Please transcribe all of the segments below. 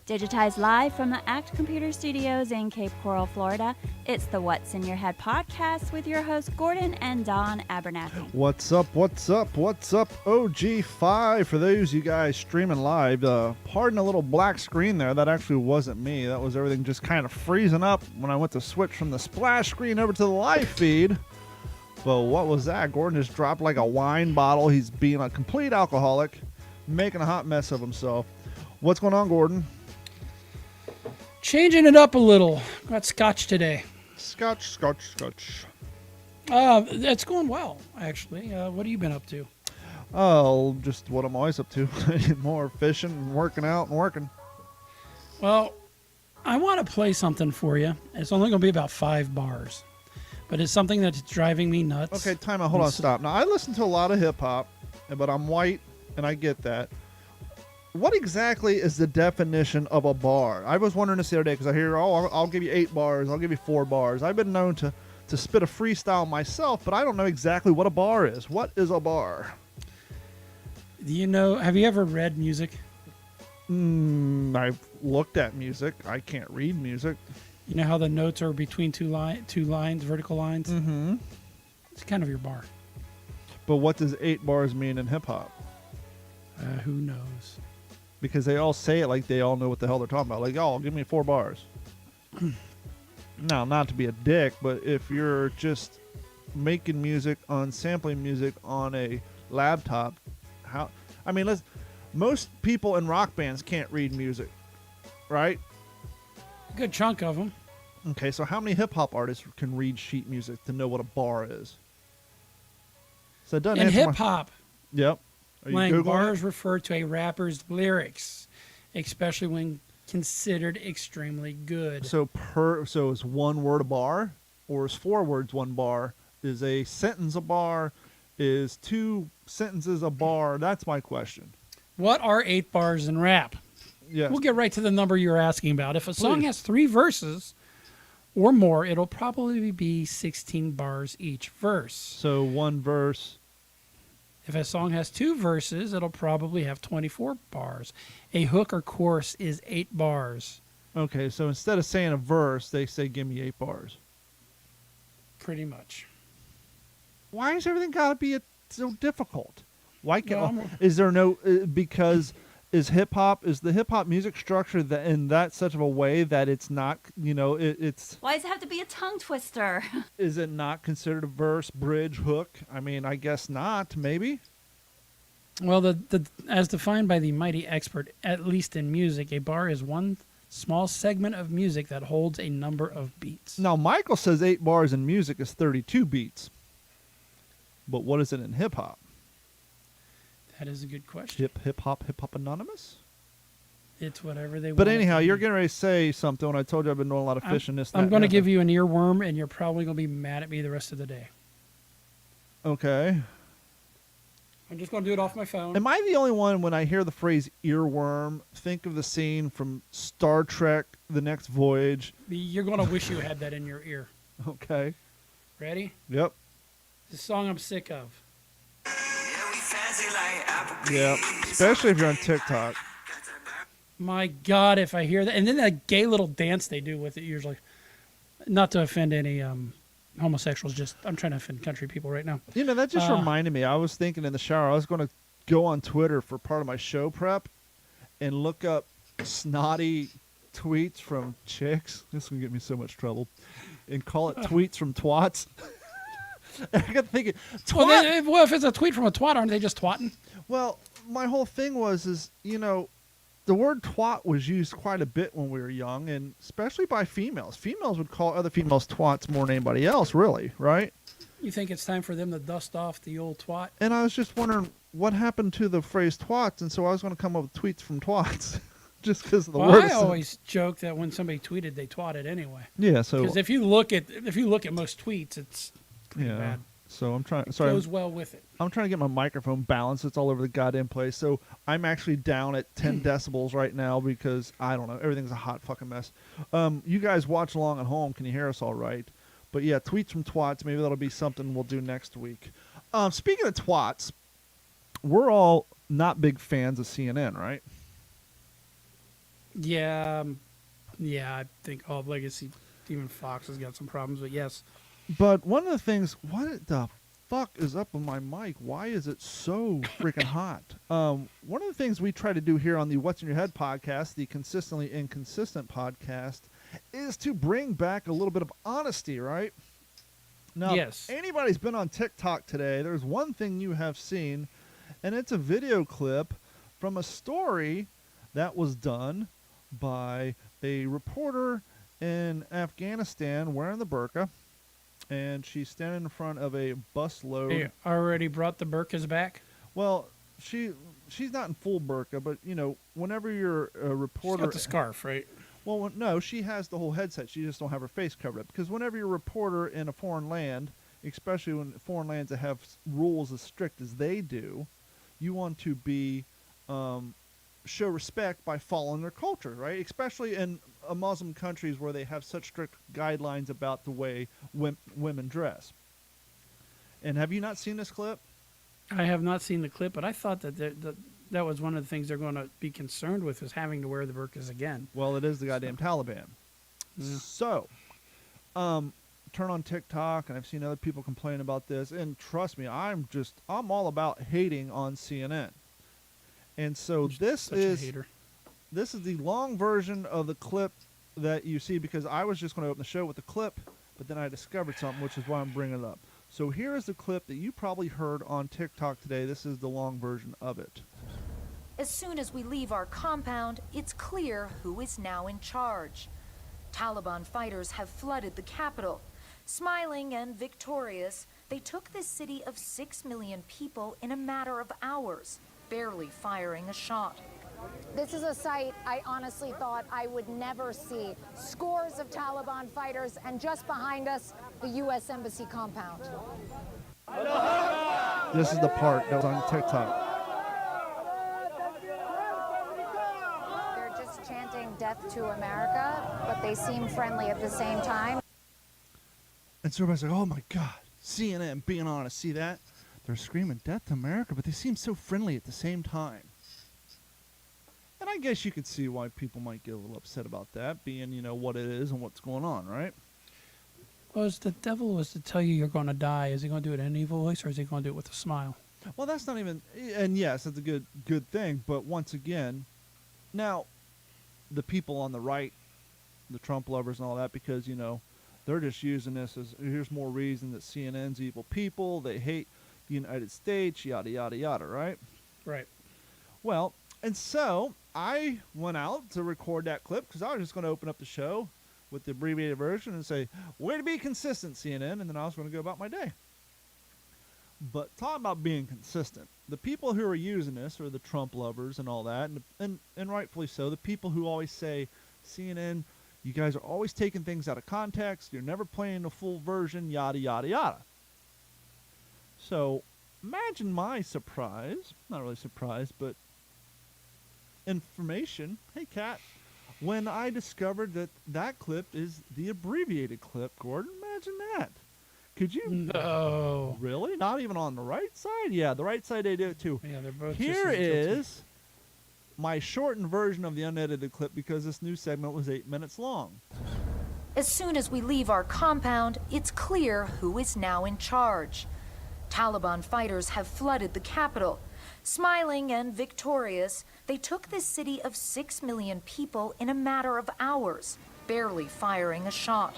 Digitized live from the ACT Computer Studios in Cape Coral, Florida, it's the What's in Your Head podcast with your hosts Gordon and Don Abernathy. What's up, OG5? For those you guys streaming live, pardon a little black screen there. That actually wasn't me. That was everything just kind of freezing up when I went to switch from the splash screen over to the live feed. But what was that? Gordon just dropped like a wine bottle. He's being a complete alcoholic, making a hot mess of himself. What's going on, Gordon? Changing it up a little. Got scotch today. Scotch. It's going well, actually. What have you been up to? Oh, just what I'm always up to. More fishing and working out and working. Well, I want to play something for you. It's only going to be about 5 bars. But it's something that's driving me nuts. Okay, time out. Hold on, stop. Now, I listen to a lot of hip-hop, but I'm white, and I get that. What exactly is the definition of a bar? I was wondering this the other day because I hear, I'll give you 8 bars, I'll give you 4 bars. I've been known to spit a freestyle myself, but I don't know exactly what a bar is. What is a bar? Do you know, have you ever read music? I've looked at music. I can't read music. You know how the notes are between two lines, vertical lines? Mm-hmm. It's kind of your bar. But what does 8 bars mean in hip-hop? Who knows? Because they all say it like they all know what the hell they're talking about. Like, oh, give me 4 bars. Now, not to be a dick, but if you're just making music sampling music on a laptop, most people in rock bands can't read music, right? Good chunk of them. Okay, so how many hip-hop artists can read sheet music to know what a bar is? So it doesn't In answer hip-hop, Yep. Are you when Googling bars it? refer to a rapper's lyrics, especially when considered extremely good. So is one word a bar, or is 4 words one bar? Is a sentence a bar? Is 2 sentences a bar? That's my question. What are 8 bars in rap? Yes. We'll get right to the number you're asking about. If a song Please. has 3 verses or more, it'll probably be 16 bars each verse. So one verse. If a song has 2 verses, it'll probably have 24 bars. A hook or chorus is 8 bars. Okay, so instead of saying a verse, they say, give me 8 bars. Pretty much. Why has everything got to be so difficult? Why can't? Well, Is there no? Because is the hip hop music structure in that such of a way that it's not? It's. Why does it have to be a tongue twister? Is it not considered a verse, bridge, hook? I mean, I guess not. Maybe. Well, the as defined by the mighty expert, at least in music, a bar is one small segment of music that holds a number of beats. Now, Michael says 8 bars in music is 32 beats. But what is it in hip hop? That is a good question. Hip hop Anonymous? It's whatever they want. But anyhow, you're getting ready to say something when I told you I've been doing a lot of fishing. I'm going to give you an earworm, and you're probably going to be mad at me the rest of the day. Okay. I'm just going to do it off my phone. Am I the only one when I hear the phrase earworm, think of the scene from Star Trek, The Next Voyage? You're going to wish you had that in your ear. Okay. Ready? Yep. It's a song I'm sick of. Yeah. Especially if you're on TikTok. My God, if I hear that. And then that gay little dance they do with it usually. Not to offend any homosexuals, just I'm trying to offend country people right now. That just reminded me. I was thinking in the shower, I was going to go on Twitter for part of my show prep and look up snotty tweets from chicks. This is going to get me so much trouble. And call it tweets from twats. I got thinking, twat. Well, if it's a tweet from a twat, aren't they just twatting? Well, my whole thing was the word twat was used quite a bit when we were young, and especially by females. Females would call other females twats more than anybody else, really, right? You think it's time for them to dust off the old twat? And I was just wondering what happened to the phrase twats, and so I was going to come up with tweets from twats. Just because of the word. I always joke that when somebody tweeted, they twatted anyway. Yeah, so because if you look at most tweets, it's pretty bad. So I'm trying. It Sorry, goes well with it. I'm trying to get my microphone balanced. It's all over the goddamn place. So I'm actually down at 10 decibels right now because I don't know. Everything's a hot fucking mess. You guys watch along at home. Can you hear us all right? But yeah, tweets from twats. Maybe that'll be something we'll do next week. Speaking of twats, we're all not big fans of CNN, right? Yeah, yeah. I think all of Legacy, even Fox has got some problems, but yes. But one of the things, what the fuck is up with my mic? Why is it so freaking hot? One of the things we try to do here on the What's in Your Head podcast, the Consistently Inconsistent podcast, is to bring back a little bit of honesty, right? Now, Yes. if anybody's been on TikTok today, there's one thing you have seen, and it's a video clip from a story that was done by a reporter in Afghanistan wearing the burqa, and she's standing in front of a busload. They already brought the burkas back. Well, she's not in full burqa, but whenever you're a She's reporter, got the scarf, right? well, no, she has the whole headset. She just don't have her face covered up. Because whenever you're a reporter in a foreign land, especially when foreign lands that have rules as strict as they do, you want to be show respect by following their culture, right? Especially in Muslim countries where they have such strict guidelines about the way women dress. And have you not seen this clip? I have not seen the clip, but I thought that that was one of the things they're going to be concerned with, is having to wear the burqas again. Well, it is the goddamn Taliban. Yeah. So, turn on TikTok, and I've seen other people complain about this. And trust me, I'm all about hating on CNN. And so Such a hater. this is the long version of the clip that you see, because I was just going to open the show with the clip, but then I discovered something, which is why I'm bringing it up. So here is the clip that you probably heard on TikTok today. This is the long version of it. As soon as we leave our compound, it's clear who is now in charge. Taliban fighters have flooded the capital. Smiling and victorious, they took this city of 6 million people in a matter of hours, barely firing a shot. This is a sight I honestly thought I would never see. Scores of Taliban fighters, and just behind us, the U.S. Embassy compound. This is the part that was on TikTok. They're just chanting death to America, but they seem friendly at the same time. And so everybody's like, oh my God, CNN, being honest, see that? They're screaming death to America, but they seem so friendly at the same time. And I guess you could see why people might get a little upset about that, being, what it is and what's going on, right? Well, if the devil was to tell you you're going to die, is he going to do it in an evil voice, or is he going to do it with a smile? Well, that's not even, and yes, that's a good thing, but once again, now, the people on the right, the Trump lovers and all that, because, they're just using this as, here's more reason that CNN's evil people, they hate the United States, yada, yada, yada, right? Right. Well, and so I went out to record that clip because I was just going to open up the show with the abbreviated version and say, way to be consistent, CNN, and then I was going to go about my day. But talking about being consistent, the people who are using this are the Trump lovers and all that, and rightfully so, the people who always say, CNN, you guys are always taking things out of context, you're never playing the full version, yada, yada, yada. So imagine my surprise, not really surprise, but information, hey Kat, when I discovered that clip is the abbreviated clip, Gordon. Imagine that. Could you? No. Really? Not even on the right side? Yeah, the right side they do it too. Yeah, they're both Here just as guilty. is my shortened version of the unedited clip because this new segment was 8 minutes long. As soon as we leave our compound, it's clear who is now in charge. Taliban fighters have flooded the capital. Smiling and victorious, they took this city of 6 million people in a matter of hours, barely firing a shot.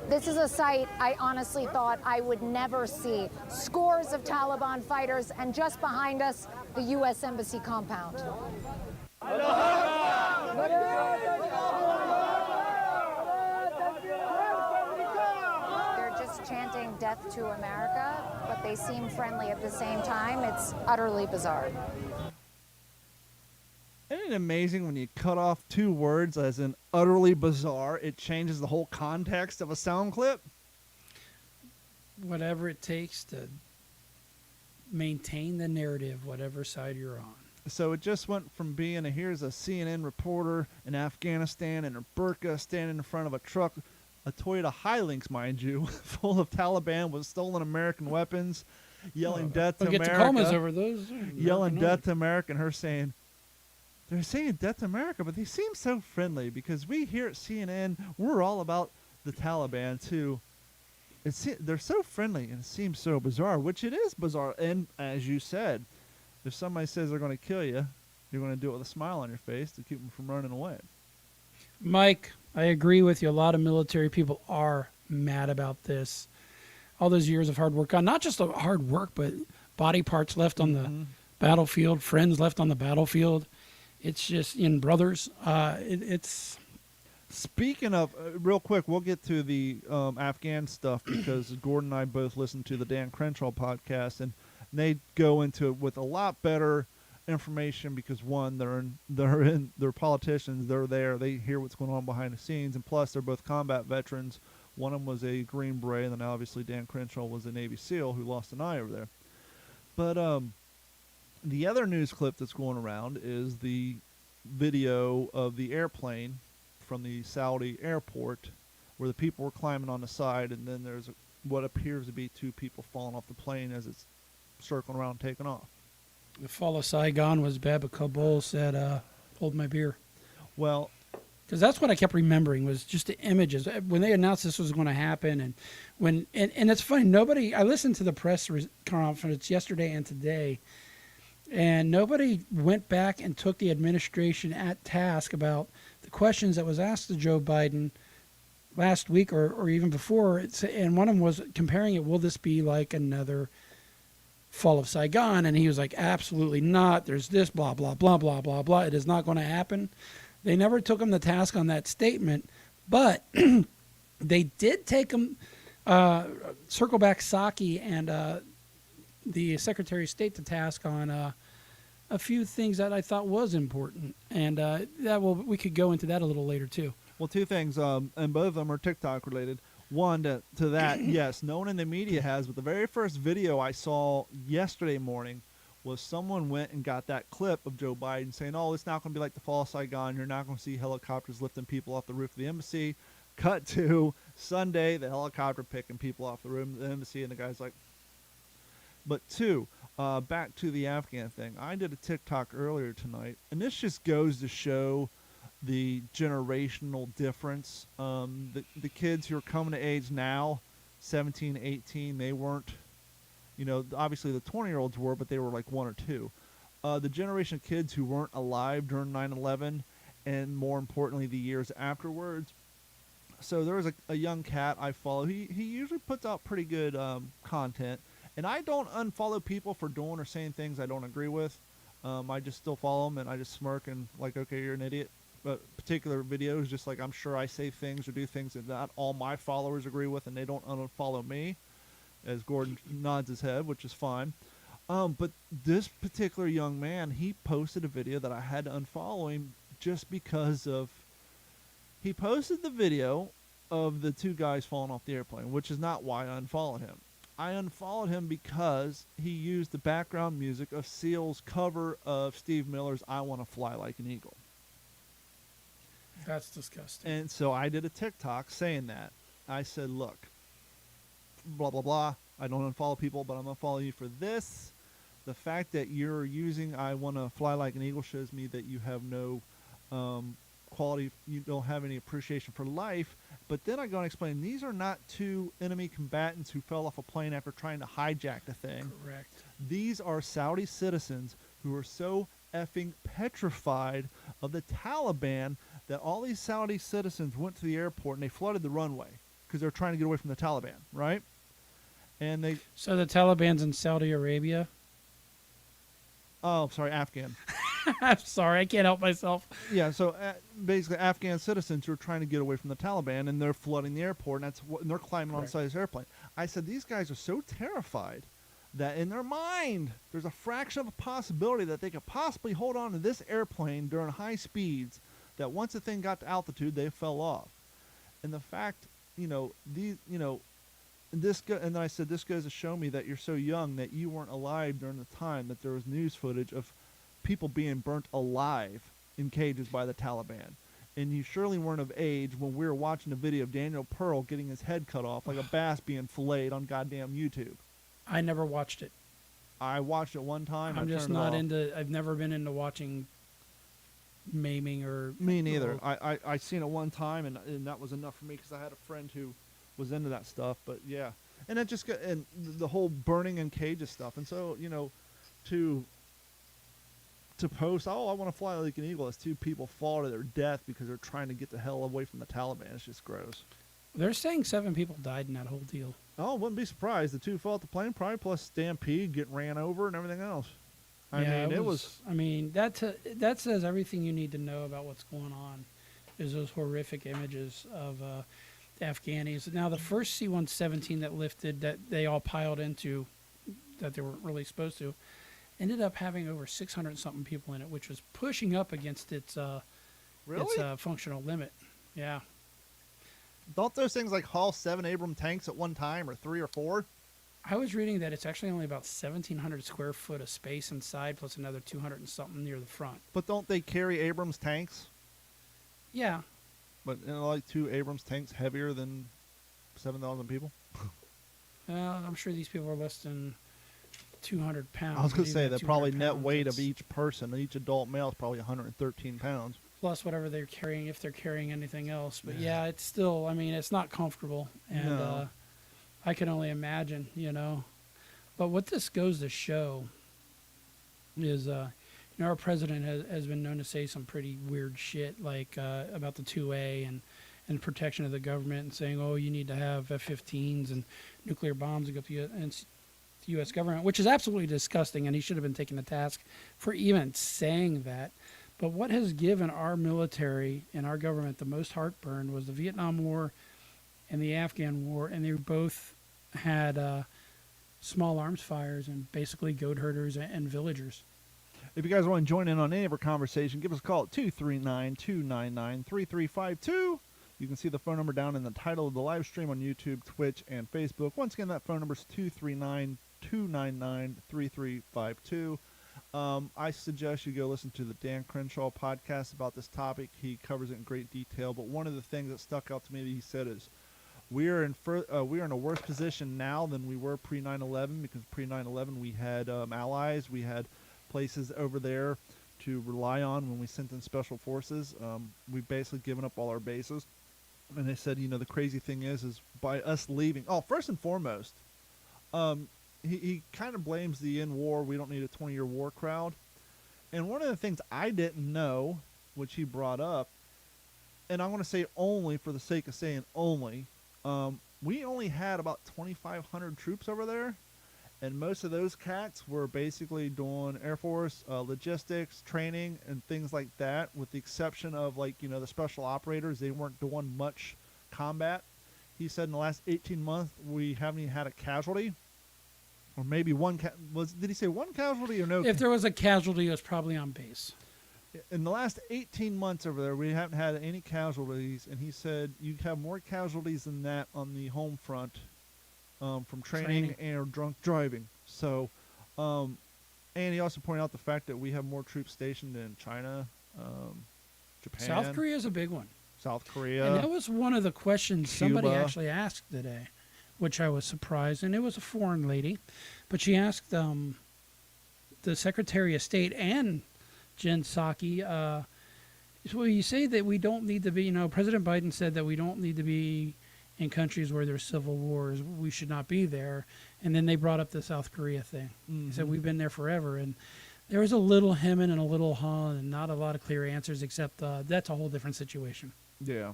This is a sight I honestly thought I would never see. Scores of Taliban fighters, and just behind us, the U.S. Embassy compound. They're just chanting death to America, but they seem friendly at the same time. It's utterly bizarre. Isn't it amazing when you cut off two words as in utterly bizarre, it changes the whole context of a sound clip? Whatever it takes to maintain the narrative, whatever side you're on. So it just went from being here's a CNN reporter in Afghanistan in a burqa standing in front of a truck, a Toyota Hilux, mind you, full of Taliban with stolen American weapons, yelling death to We'll get America. Tacomas over those. Yelling death to America, and her saying, they're saying death to America, but they seem so friendly because we here at CNN, we're all about the Taliban too. They're so friendly and it seems so bizarre, which it is bizarre. And as you said, if somebody says they're going to kill you, you're going to do it with a smile on your face to keep them from running away. Mike, I agree with you. A lot of military people are mad about this. All those years of hard work on, not just hard work, but body parts left on the battlefield, friends left on the battlefield. It's just in brothers. It's. Speaking of, real quick, we'll get to the Afghan stuff because Gordon and I both listen to the Dan Crenshaw podcast, and they go into it with a lot better information because one, they're politicians, they're there, they hear what's going on behind the scenes, and plus they're both combat veterans. One of them was a Green Beret, and then obviously Dan Crenshaw was a Navy SEAL who lost an eye over there. But the other news clip that's going around is the video of the airplane from the Saudi airport where the people were climbing on the side, and then there's what appears to be two people falling off the plane as it's circling around taking off. The fall of Saigon was bad, but Kabul said, hold my beer. Well, because that's what I kept remembering was just the images when they announced this was going to happen, and it's funny. I listened to the press conference yesterday and today, and nobody went back and took the administration at task about the questions that was asked to Joe Biden last week or even before. And one of them was comparing it. Will this be like another fall of Saigon? And he was like, absolutely not. There's this, blah, blah, blah, blah, blah, blah. It is not going to happen. They never took him to task on that statement, but they did take him, circle back Psaki and the Secretary of State to task on a few things that I thought was important. And we could go into that a little later, too. Well, two things, and both of them are TikTok related. One, to that, yes, no one in the media has, but the very first video I saw yesterday morning was someone went and got that clip of Joe Biden saying, oh, it's not going to be like the fall of Saigon. You're not going to see helicopters lifting people off the roof of the embassy. Cut to Sunday, the helicopter picking people off the roof of the embassy, and the guy's like, but two, back to the Afghan thing. I did a TikTok earlier tonight, and this just goes to show the generational difference. The kids who are coming to age now, 17, 18, they weren't, obviously the 20-year-olds were, but they were like 1 or 2. The generation of kids who weren't alive during 9/11, and more importantly, the years afterwards. So there was a young cat I follow. He usually puts out pretty good content. And I don't unfollow people for doing or saying things I don't agree with. I just still follow them, and I just smirk and like, okay, you're an idiot. But particular videos, just like I'm sure I say things or do things that not all my followers agree with, and they don't unfollow me, as Gordon nods his head, which is fine. But this particular young man, he posted a video that I had to unfollow him just because of... He posted the video of the two guys falling off the airplane, which is not why I unfollowed him. I unfollowed him because he used the background music of Seal's cover of Steve Miller's I Want to Fly Like an Eagle. That's disgusting. And so I did a TikTok saying that. I said, look, blah, blah, blah. I don't unfollow people, but I'm going to follow you for this. The fact that you're using I Want to Fly Like an Eagle shows me that you have no quality, you don't have any appreciation for life. But then I go and explain, these are not two enemy combatants who fell off a plane after trying to hijack the thing. Correct. These are Saudi citizens who are so effing petrified of the Taliban that all these Saudi citizens went to the airport and they flooded the runway because they're trying to get away from the Taliban, right? And they... So the Taliban's in Saudi Arabia? Oh, sorry, Afghan. I'm sorry, I can't help myself. Yeah, so basically Afghan citizens who are trying to get away from the Taliban, and they're flooding the airport, and and they're climbing on the side of this airplane. I said, these guys are so terrified that in their mind, there's a fraction of a possibility that they could possibly hold on to this airplane during high speeds, that once the thing got to altitude, they fell off. And the fact, and then I said, this goes to show me that you're so young that you weren't alive during the time that there was news footage of people being burnt alive in cages by the Taliban. And you surely weren't of age when we were watching a video of Daniel Pearl getting his head cut off like a bass being filleted on goddamn YouTube. I never watched it. I watched it one time. I'm just not into... I've never been into watching maiming or Me neither. I seen it one time, and that was enough for me because I had a friend who was into that stuff. But yeah, and it just got and the whole burning in cages stuff. And so to post, oh, I want to fly like an eagle, as two people fall to their death because they're trying to get the hell away from the Taliban. It's just gross. They're saying 7 people died in that whole deal. Oh, wouldn't be surprised. The two fell at the plane, probably plus stampede, getting ran over, and everything else. I mean, it was. I mean, that says everything you need to know about what's going on. Is those horrific images of the Afghanis. Now, the first C-117 that lifted, that they all piled into, that they weren't really supposed to, ended up having over 600 something people in it, which was pushing up against its functional limit. Yeah. Don't those things like haul 7 Abrams tanks at one time, or 3 or 4? I was reading that it's actually only about 1,700 square foot of space inside, plus another 200 and something near the front. But don't they carry Abrams tanks? Yeah. But like 2 Abrams tanks heavier than 7,000 people? I'm sure these people are less than 200 pounds. I was going to say that that probably net weight of each person, each adult male, is probably 113 pounds. Plus whatever they're carrying, if they're carrying anything else. But yeah, it's still, I mean, it's not comfortable. And No. I can only imagine, But what this goes to show is, our president has been known to say some pretty weird shit, like about the 2A and protection of the government, and saying, oh, you need to have F-15s and nuclear bombs to go to the U.S. government, which is absolutely disgusting, and he should have been taken to task for even saying that. But what has given our military and our government the most heartburn was the Vietnam War and the Afghan War, and they both had small arms fires and basically goat herders and villagers. If you guys want to join in on any of our conversation, give us a call at 239-299-3352. You can see the phone number down in the title of the live stream on YouTube, Twitch, and Facebook. Once again, that phone number is 239-299-3352. I suggest you go listen to the Dan Crenshaw podcast about this topic. He covers it in great detail. But one of the things that stuck out to me that he said is, we are in a worse position now than we were pre 9/11, because pre 9/11 we had allies, we had places over there to rely on when we sent in special forces. We've basically given up all our bases. And they said, the crazy thing is by us leaving. Oh, first and foremost, he kind of blames the in war, we don't need a 20-year war crowd. And one of the things I didn't know, which he brought up, and I'm going to say only for the sake of saying only, we only had about 2,500 troops over there. And most of those cats were basically doing Air Force logistics, training, and things like that, with the exception of, the special operators. They weren't doing much combat. He said in the last 18 months, we haven't even had a casualty. Or maybe one. Did he say one casualty or no? If there was a casualty, it was probably on base. In the last 18 months over there, we haven't had any casualties. And he said you have more casualties than that on the home front. From training and drunk driving. So, and he also pointed out the fact that we have more troops stationed in China, Japan. South Korea is a big one. South Korea. And that was one of the questions Cuba. somebody actually asked today, which I was surprised. And it was a foreign lady. But she asked the Secretary of State and Jen Psaki, well, you say that we don't need to be, President Biden said that we don't need to be in countries where there's civil wars, we should not be there. And then they brought up the South Korea thing. Mm-hmm. He said, we've been there forever. And there was a little hemming and a little hawing and not a lot of clear answers, except that's a whole different situation. Yeah.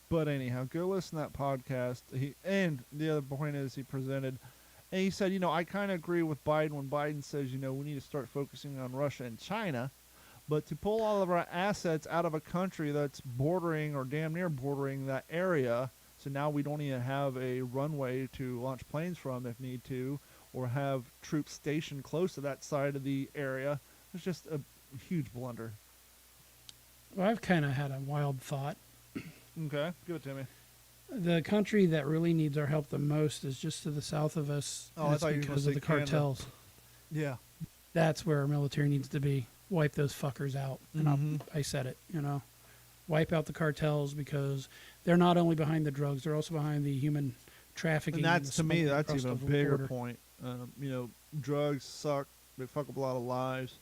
But anyhow, go listen to that podcast. And the other point is he presented, and he said, I kind of agree with Biden when Biden says, we need to start focusing on Russia and China. But to pull all of our assets out of a country that's bordering or damn near bordering that area, so now we don't even have a runway to launch planes from if need to, or have troops stationed close to that side of the area. It's just a huge blunder. Well, I've kind of had a wild thought. Okay, give it to me. The country that really needs our help the most is just to the south of us. Oh, and I it's thought you were because gonna of the say Canada. cartels. Yeah. That's where our military needs to be. Wipe those fuckers out. And Mhm. I said it, Wipe out the cartels, because they're not only behind the drugs, they're also behind the human trafficking. And that's, the to me, smuggling that's across even a the bigger border. point. Drugs suck. They fuck up a lot of lives.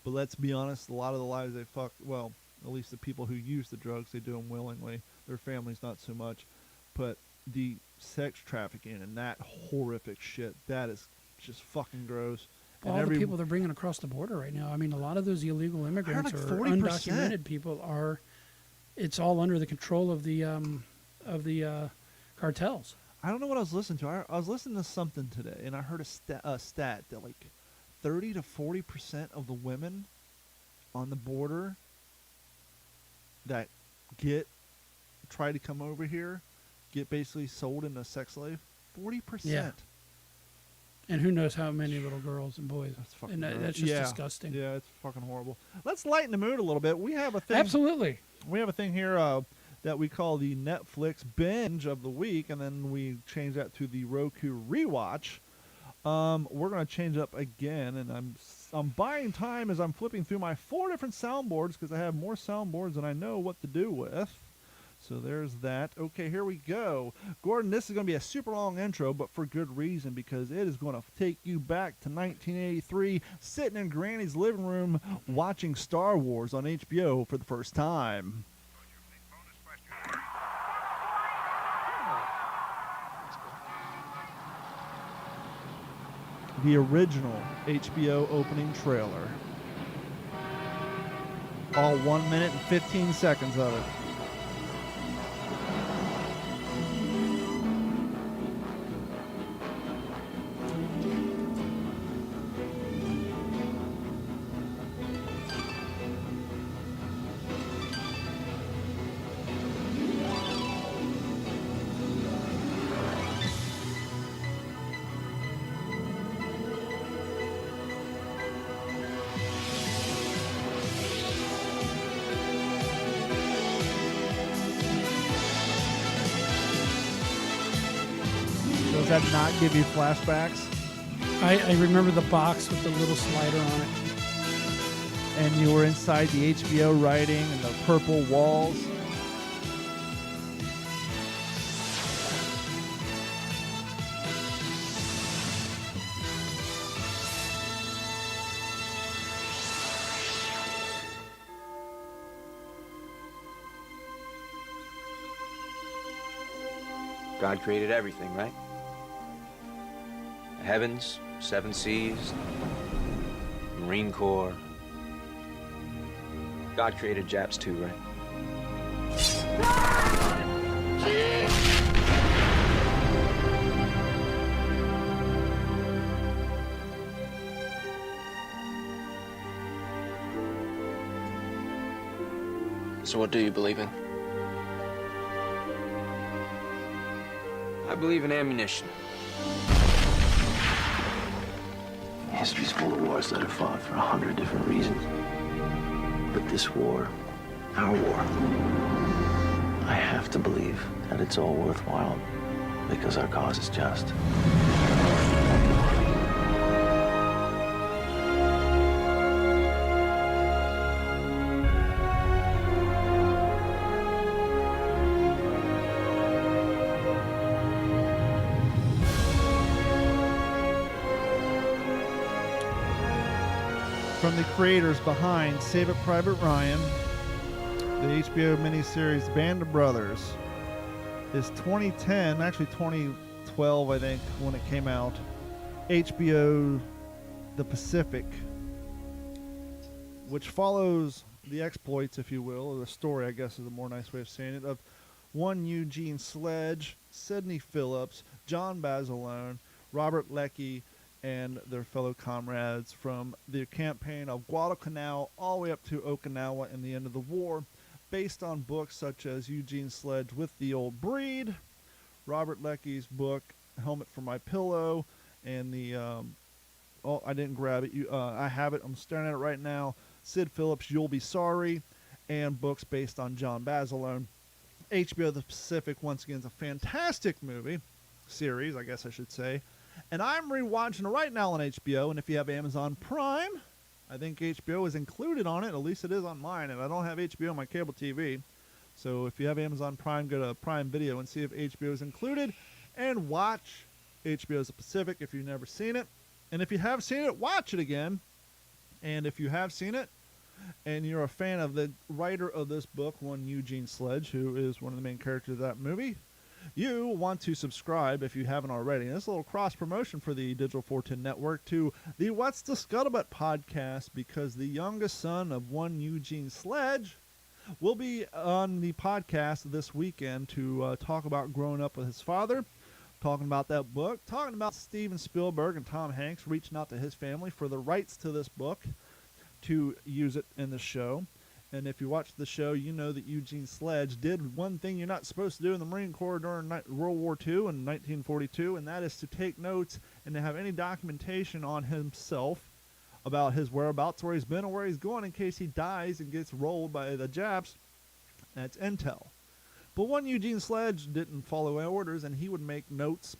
But let's be honest, a lot of the lives they fuck, well, At least the people who use the drugs, they do them willingly. Their families, not so much. But the sex trafficking and that horrific shit, that is just fucking gross. And All the people they're bringing across the border right now. I mean, a lot of those illegal immigrants like or 40%. undocumented people are. It's all under the control of the cartels. I don't know what I was listening to. I was listening to something today, and I heard a stat that like 30 to 40% of the women on the border that try to come over here get basically sold into sex slave. 40%. Yeah. And who knows how many little girls and boys. That's fucking and gross. that's just disgusting. Yeah, it's fucking horrible. Let's lighten the mood a little bit. We have a thing. Absolutely. We have a thing here that we call the Netflix binge of the week, and then we change that to the Roku rewatch. We're going to change up again, and I'm buying time as I'm flipping through my 4 different soundboards because I have more soundboards than I know what to do with. So there's that. Okay, here we go. Gordon, this is going to be a super long intro, but for good reason, because it is going to take you back to 1983, sitting in Granny's living room watching Star Wars on HBO for the first time. The original HBO opening trailer. All 1 minute and 15 seconds of it. Does that not give you flashbacks? I remember the box with the little slider on it. And you were inside the HBO writing and the purple walls. God created everything, right? The heavens, 7 seas, Marine Corps. God created Japs too, right? So what do you believe in? I believe in ammunition. History's full of wars that are fought for 100 different reasons. But this war, our war, I have to believe that it's all worthwhile because our cause is just. From the creators behind Save It Private Ryan, the HBO miniseries Band of Brothers, is 2010, actually 2012, I think, when it came out. HBO The Pacific, which follows the exploits, if you will, or the story, I guess is a more nice way of saying it, of one Eugene Sledge, Sidney Phillips, John Basilone, Robert Leckie, and their fellow comrades from the campaign of Guadalcanal all the way up to Okinawa and the end of the war, based on books such as Eugene Sledge With the Old Breed, Robert Leckie's book Helmet for My Pillow, and the I didn't grab it, I have it, I'm staring at it right now, Sid Phillips' You'll Be Sorry, and books based on John Basilone. HBO The Pacific, once again, is a fantastic movie series, I guess I should say. And I'm rewatching it right now on HBO, and if you have Amazon Prime, I think HBO is included on it, at least it is on mine, and I don't have HBO on my cable TV. So if you have Amazon Prime, go to Prime Video and see if HBO is included, and watch HBO's The Pacific if you've never seen it. And if you have seen it, watch it again. And if you have seen it, and you're a fan of the writer of this book, one Eugene Sledge, who is one of the main characters of that movie, you want to subscribe if you haven't already. And this is a little cross promotion for the Digital 410 Network to the What's the Scuttlebutt podcast, because the youngest son of one Eugene Sledge will be on the podcast this weekend to talk about growing up with his father, talking about that book, talking about Steven Spielberg and Tom Hanks reaching out to his family for the rights to this book to use it in the show. And if you watch the show, you know that Eugene Sledge did one thing you're not supposed to do in the Marine Corps during World War II in 1942, and that is to take notes and to have any documentation on himself about his whereabouts, where he's been, or where he's going in case he dies and gets rolled by the Japs. That's intel. But one Eugene Sledge didn't follow orders, and he would make notes,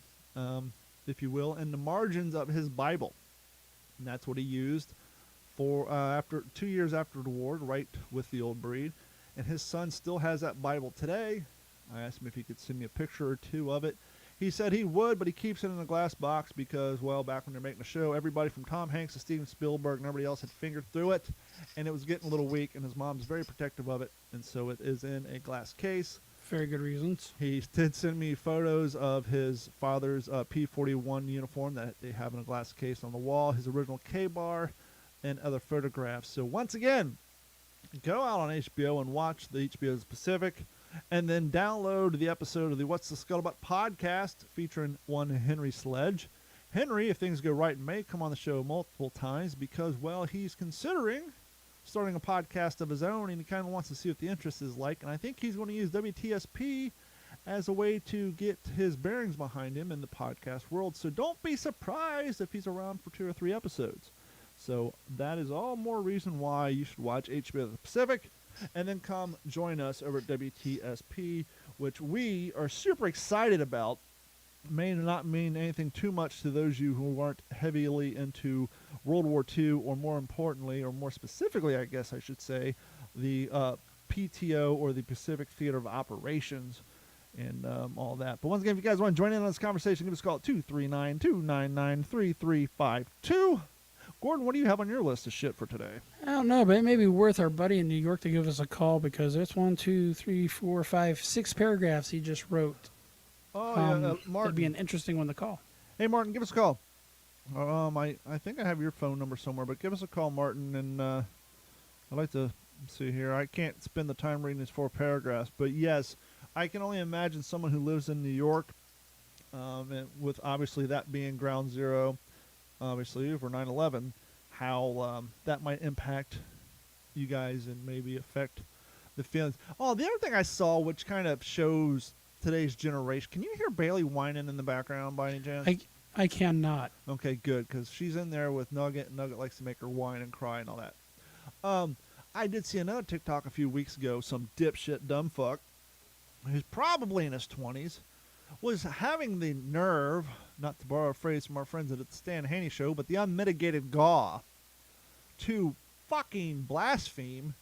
if you will, in the margins of his Bible. And that's what he used for after 2 years after the war, right with the old breed. And his son still has that Bible today. I asked him if he could send me a picture or two of it. He said he would, but he keeps it in a glass box because, well, back when they're making the show, everybody from Tom Hanks to Steven Spielberg and everybody else had fingered through it, and it was getting a little weak, and his mom's very protective of it, and so it is in a glass case. Very good reasons. He did send me photos of his father's P-41 uniform that they have in a glass case on the wall, his original K-bar, and other photographs. So once again, go out on HBO and watch the HBO's Pacific, and then download the episode of the What's the Scuttlebutt podcast featuring one Henry Sledge. Henry, if things go right, may come on the show multiple times because, well, he's considering starting a podcast of his own, and he kind of wants to see what the interest is like. And I think he's going to use WTSP as a way to get his bearings behind him in the podcast world. So don't be surprised if he's around for 2 or 3 episodes. So that is all more reason why you should watch HBO The Pacific and then come join us over at WTSP, which we are super excited about. May not mean anything too much to those of you who aren't heavily into World War II, or more importantly, or more specifically, I guess I should say, the PTO, or the Pacific Theater of Operations, and all that. But once again, if you guys want to join in on this conversation, give us a call at 239-299-3352. Gordon, what do you have on your list of shit for today? I don't know, but it may be worth our buddy in New York to give us a call, because there's 1, 2, 3, 4, 5, 6 paragraphs he just wrote. Oh, yeah, That'd Martin. be an interesting one to call. Hey, Martin, give us a call. I think I have your phone number somewhere, but give us a call, Martin, and I'd like to see here. I can't spend the time reading these 4 paragraphs, but yes, I can only imagine someone who lives in New York, and with obviously that being ground zero, obviously, for 9/11, how that might impact you guys and maybe affect the feelings. Oh, the other thing I saw, which kind of shows today's generation. Can you hear Bailey whining in the background by any chance? I cannot. Okay, good, because she's in there with Nugget. Nugget likes to make her whine and cry and all that. I did see another TikTok a few weeks ago. Some dipshit dumb fuck, who's probably in his 20s, was having the nerve, not to borrow a phrase from our friends at the Stan Haney Show, but the unmitigated gaw to fucking blaspheme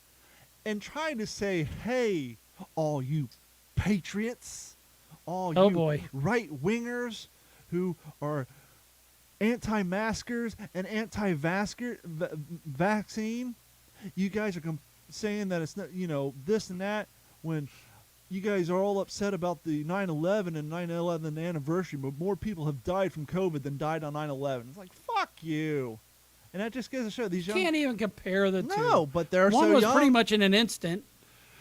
and trying to say, hey, all you patriots, all you right-wingers who are anti-maskers and anti-vaccine, you guys are saying that it's not, this and that, when you guys are all upset about the 9/11 and 9/11 anniversary, but more people have died from COVID than died on 9/11. It's like, fuck you. And that just goes to show these young... Can't even compare the two. No, but they're One so was young. pretty much in an instant.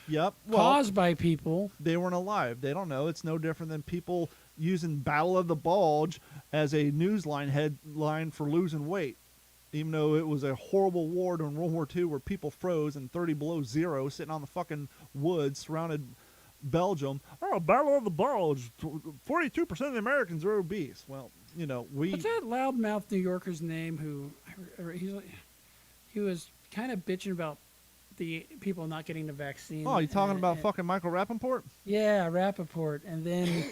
Yep. Well, Caused by people. They weren't alive. They don't know. It's no different than people using Battle of the Bulge as a newsline headline for losing weight. Even though it was a horrible war during World War II where people froze in 30 below zero sitting on the fucking woods surrounded Belgium. Oh, Battle of the Bulge. 42% of the Americans are obese. Well, What's that loudmouth New Yorker's name who he was kind of bitching about the people not getting the vaccine. Oh, you talking about fucking Michael Rappaport? Yeah, Rappaport. And then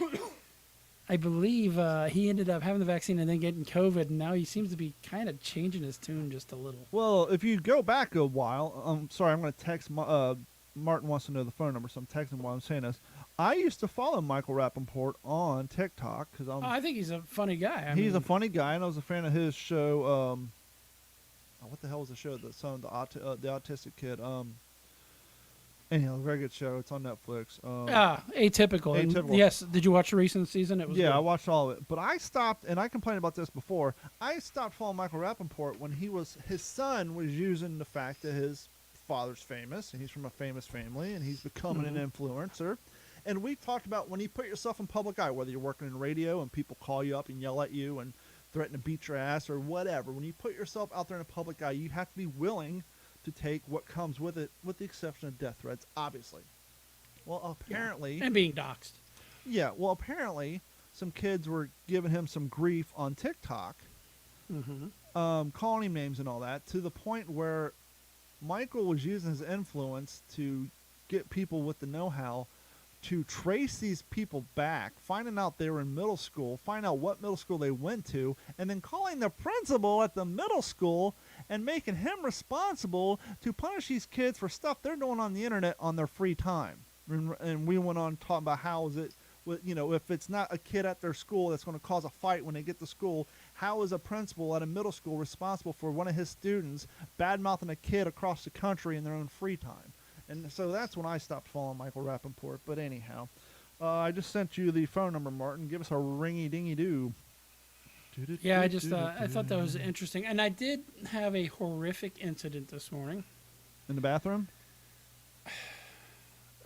I believe he ended up having the vaccine and then getting COVID, and now he seems to be kind of changing his tune just a little. Well, if you go back a while, sorry, I'm going to text, Martin wants to know the phone number, so I'm texting while I'm saying this. I used to follow Michael Rappaport on TikTok. Cause I think he's a funny guy. He's a funny guy, and I was a fan of his show. what the hell was the show? The son of the autistic kid. Anyhow, very good show. It's on Netflix. Atypical. And Atypical. yes. Did you watch the recent season? It was Yeah, good. I watched all of it. But I stopped, and I complained about this before. I stopped following Michael Rappaport when his son was using the fact that his father's famous, and he's from a famous family, and he's becoming an influencer. And we talked about when you put yourself in public eye, whether you're working in radio and people call you up and yell at you and threaten to beat your ass or whatever. When you put yourself out there in a public eye, you have to be willing to take what comes with it, with the exception of death threats, obviously. Well, apparently... And being doxxed. Yeah, well, apparently some kids were giving him some grief on TikTok, calling him names and all that, to the point where Michael was using his influence to get people with the know-how to trace these people back, finding out they were in middle school, find out what middle school they went to, and then calling the principal at the middle school and making him responsible to punish these kids for stuff they're doing on the internet on their free time. And we went on talking about how is it, if it's not a kid at their school that's going to cause a fight when they get to school, how is a principal at a middle school responsible for one of his students bad-mouthing a kid across the country in their own free time? And so that's when I stopped following Michael Rappaport. But anyhow, I just sent you the phone number, Martin. Give us a ringy-dingy-doo. Yeah, I thought that was interesting. And I did have a horrific incident this morning. In the bathroom?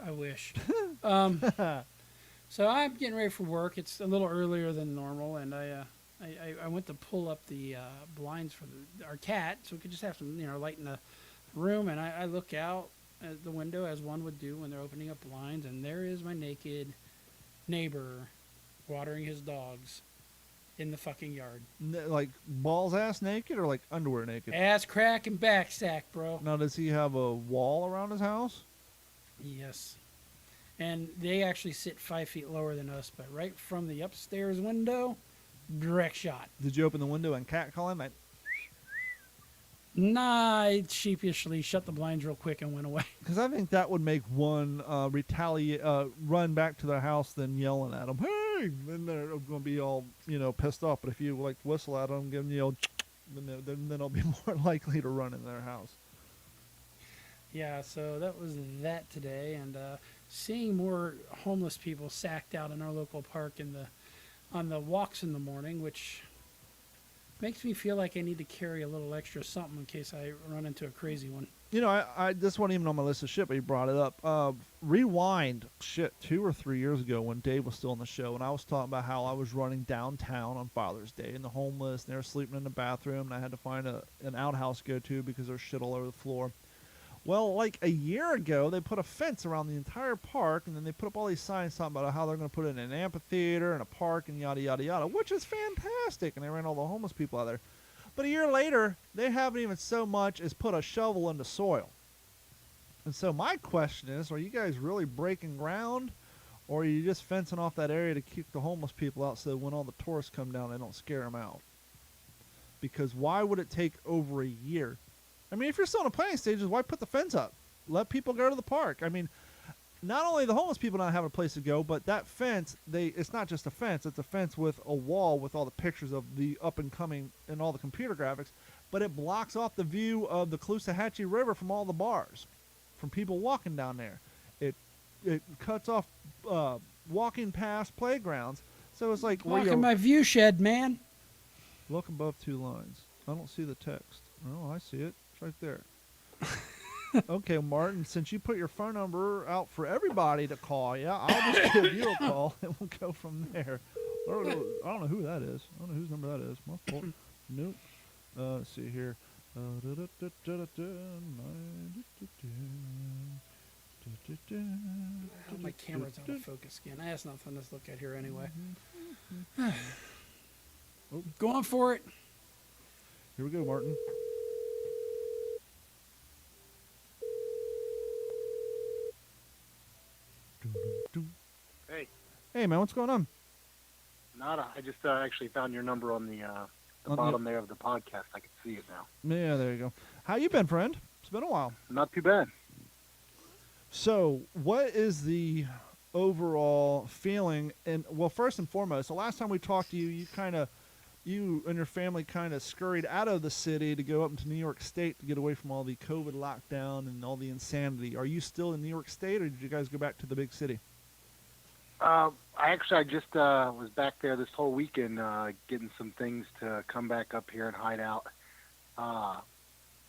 I wish. So I'm getting ready for work. It's a little earlier than normal, and I went to pull up the blinds for our cat so we could just have some light in the room. And I look out at the window as one would do when they're opening up blinds, and there is my naked neighbor watering his dogs in the fucking yard. Like balls ass naked or like underwear naked? Ass crack and back sack, bro. Now, does he have a wall around his house? Yes. And they actually sit 5 feet lower than us, but right from the upstairs window, direct shot. Did you open the window and catcall him? Nah, I sheepishly shut the blinds real quick and went away. Because I think that would make one run back to their house than yelling at them. Hey! Then they're going to be all, pissed off. But if you like whistle at them, give them, then they'll be more likely to run in their house. Yeah, so that was that today. And seeing more homeless people sacked out in our local park on the walks in the morning, which makes me feel like I need to carry a little extra something in case I run into a crazy one. I this wasn't even on my list of shit, but you brought it up. Rewind 2 or 3 years ago when Dave was still on the show, and I was talking about how I was running downtown on Father's Day, and the homeless, and they were sleeping in the bathroom, and I had to find an outhouse to go to because there's shit all over the floor. Well, like a year ago, they put a fence around the entire park, and then they put up all these signs talking about how they're going to put it in an amphitheater and a park and yada, yada, yada, which is fantastic, and they ran all the homeless people out there. But a year later, they haven't even so much as put a shovel in the soil. And so my question is, are you guys really breaking ground, or are you just fencing off that area to keep the homeless people out so that when all the tourists come down, they don't scare them out? Because why would it take over a year? I mean, if you're still in the planning stages, why put the fence up? Let people go to the park. I mean, not only the homeless people not have a place to go, but that fence, it's not just a fence. It's a fence with a wall with all the pictures of the up-and-coming and all the computer graphics, but it blocks off the view of the Caloosahatchee River from all the bars, from people walking down there. It cuts off walking past playgrounds. So it's like... Walking my view shed, man. Look above 2 lines. I don't see the text. Oh, I see it. It's right there. Okay, Martin, since you put your phone number out for everybody to call, I'll just give you a call, and we'll go from there. I don't know who that is. I don't know whose number that is. My fault. Nope. Let's see here. My camera's out of focus again. That's nothing to look at here anyway. Go on for it. Here we go, Martin. Hey. Hey, man, what's going on? Nada. I just actually found your number on the bottom there of the podcast. I can see it now. Yeah, there you go. How you been, friend? It's been a while. Not too bad. So, what is the overall feeling? And well, first and foremost, the last time we talked to you, you and your family kind of scurried out of the city to go up into New York State to get away from all the COVID lockdown and all the insanity. Are you still in New York State, or did you guys go back to the big city? I just was back there this whole weekend getting some things to come back up here and hide out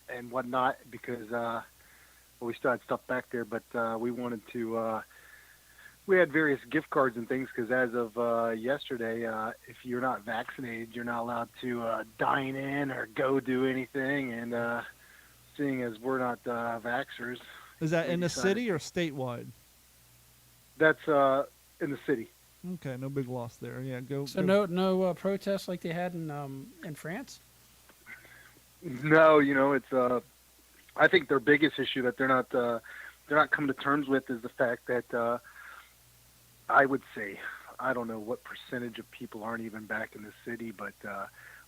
and whatnot because we still had stuff back there, but we wanted to. We had various gift cards and things because as of yesterday, if you're not vaccinated, you're not allowed to dine in or go do anything. And seeing as we're not vaxxers, is that in the city or statewide? That's in the city. Okay, no big loss there. Yeah, go. So go. no protests like they had in France. No, it's. I think their biggest issue that they're not coming to terms with is the fact that I would say I don't know what percentage of people aren't even back in the city, but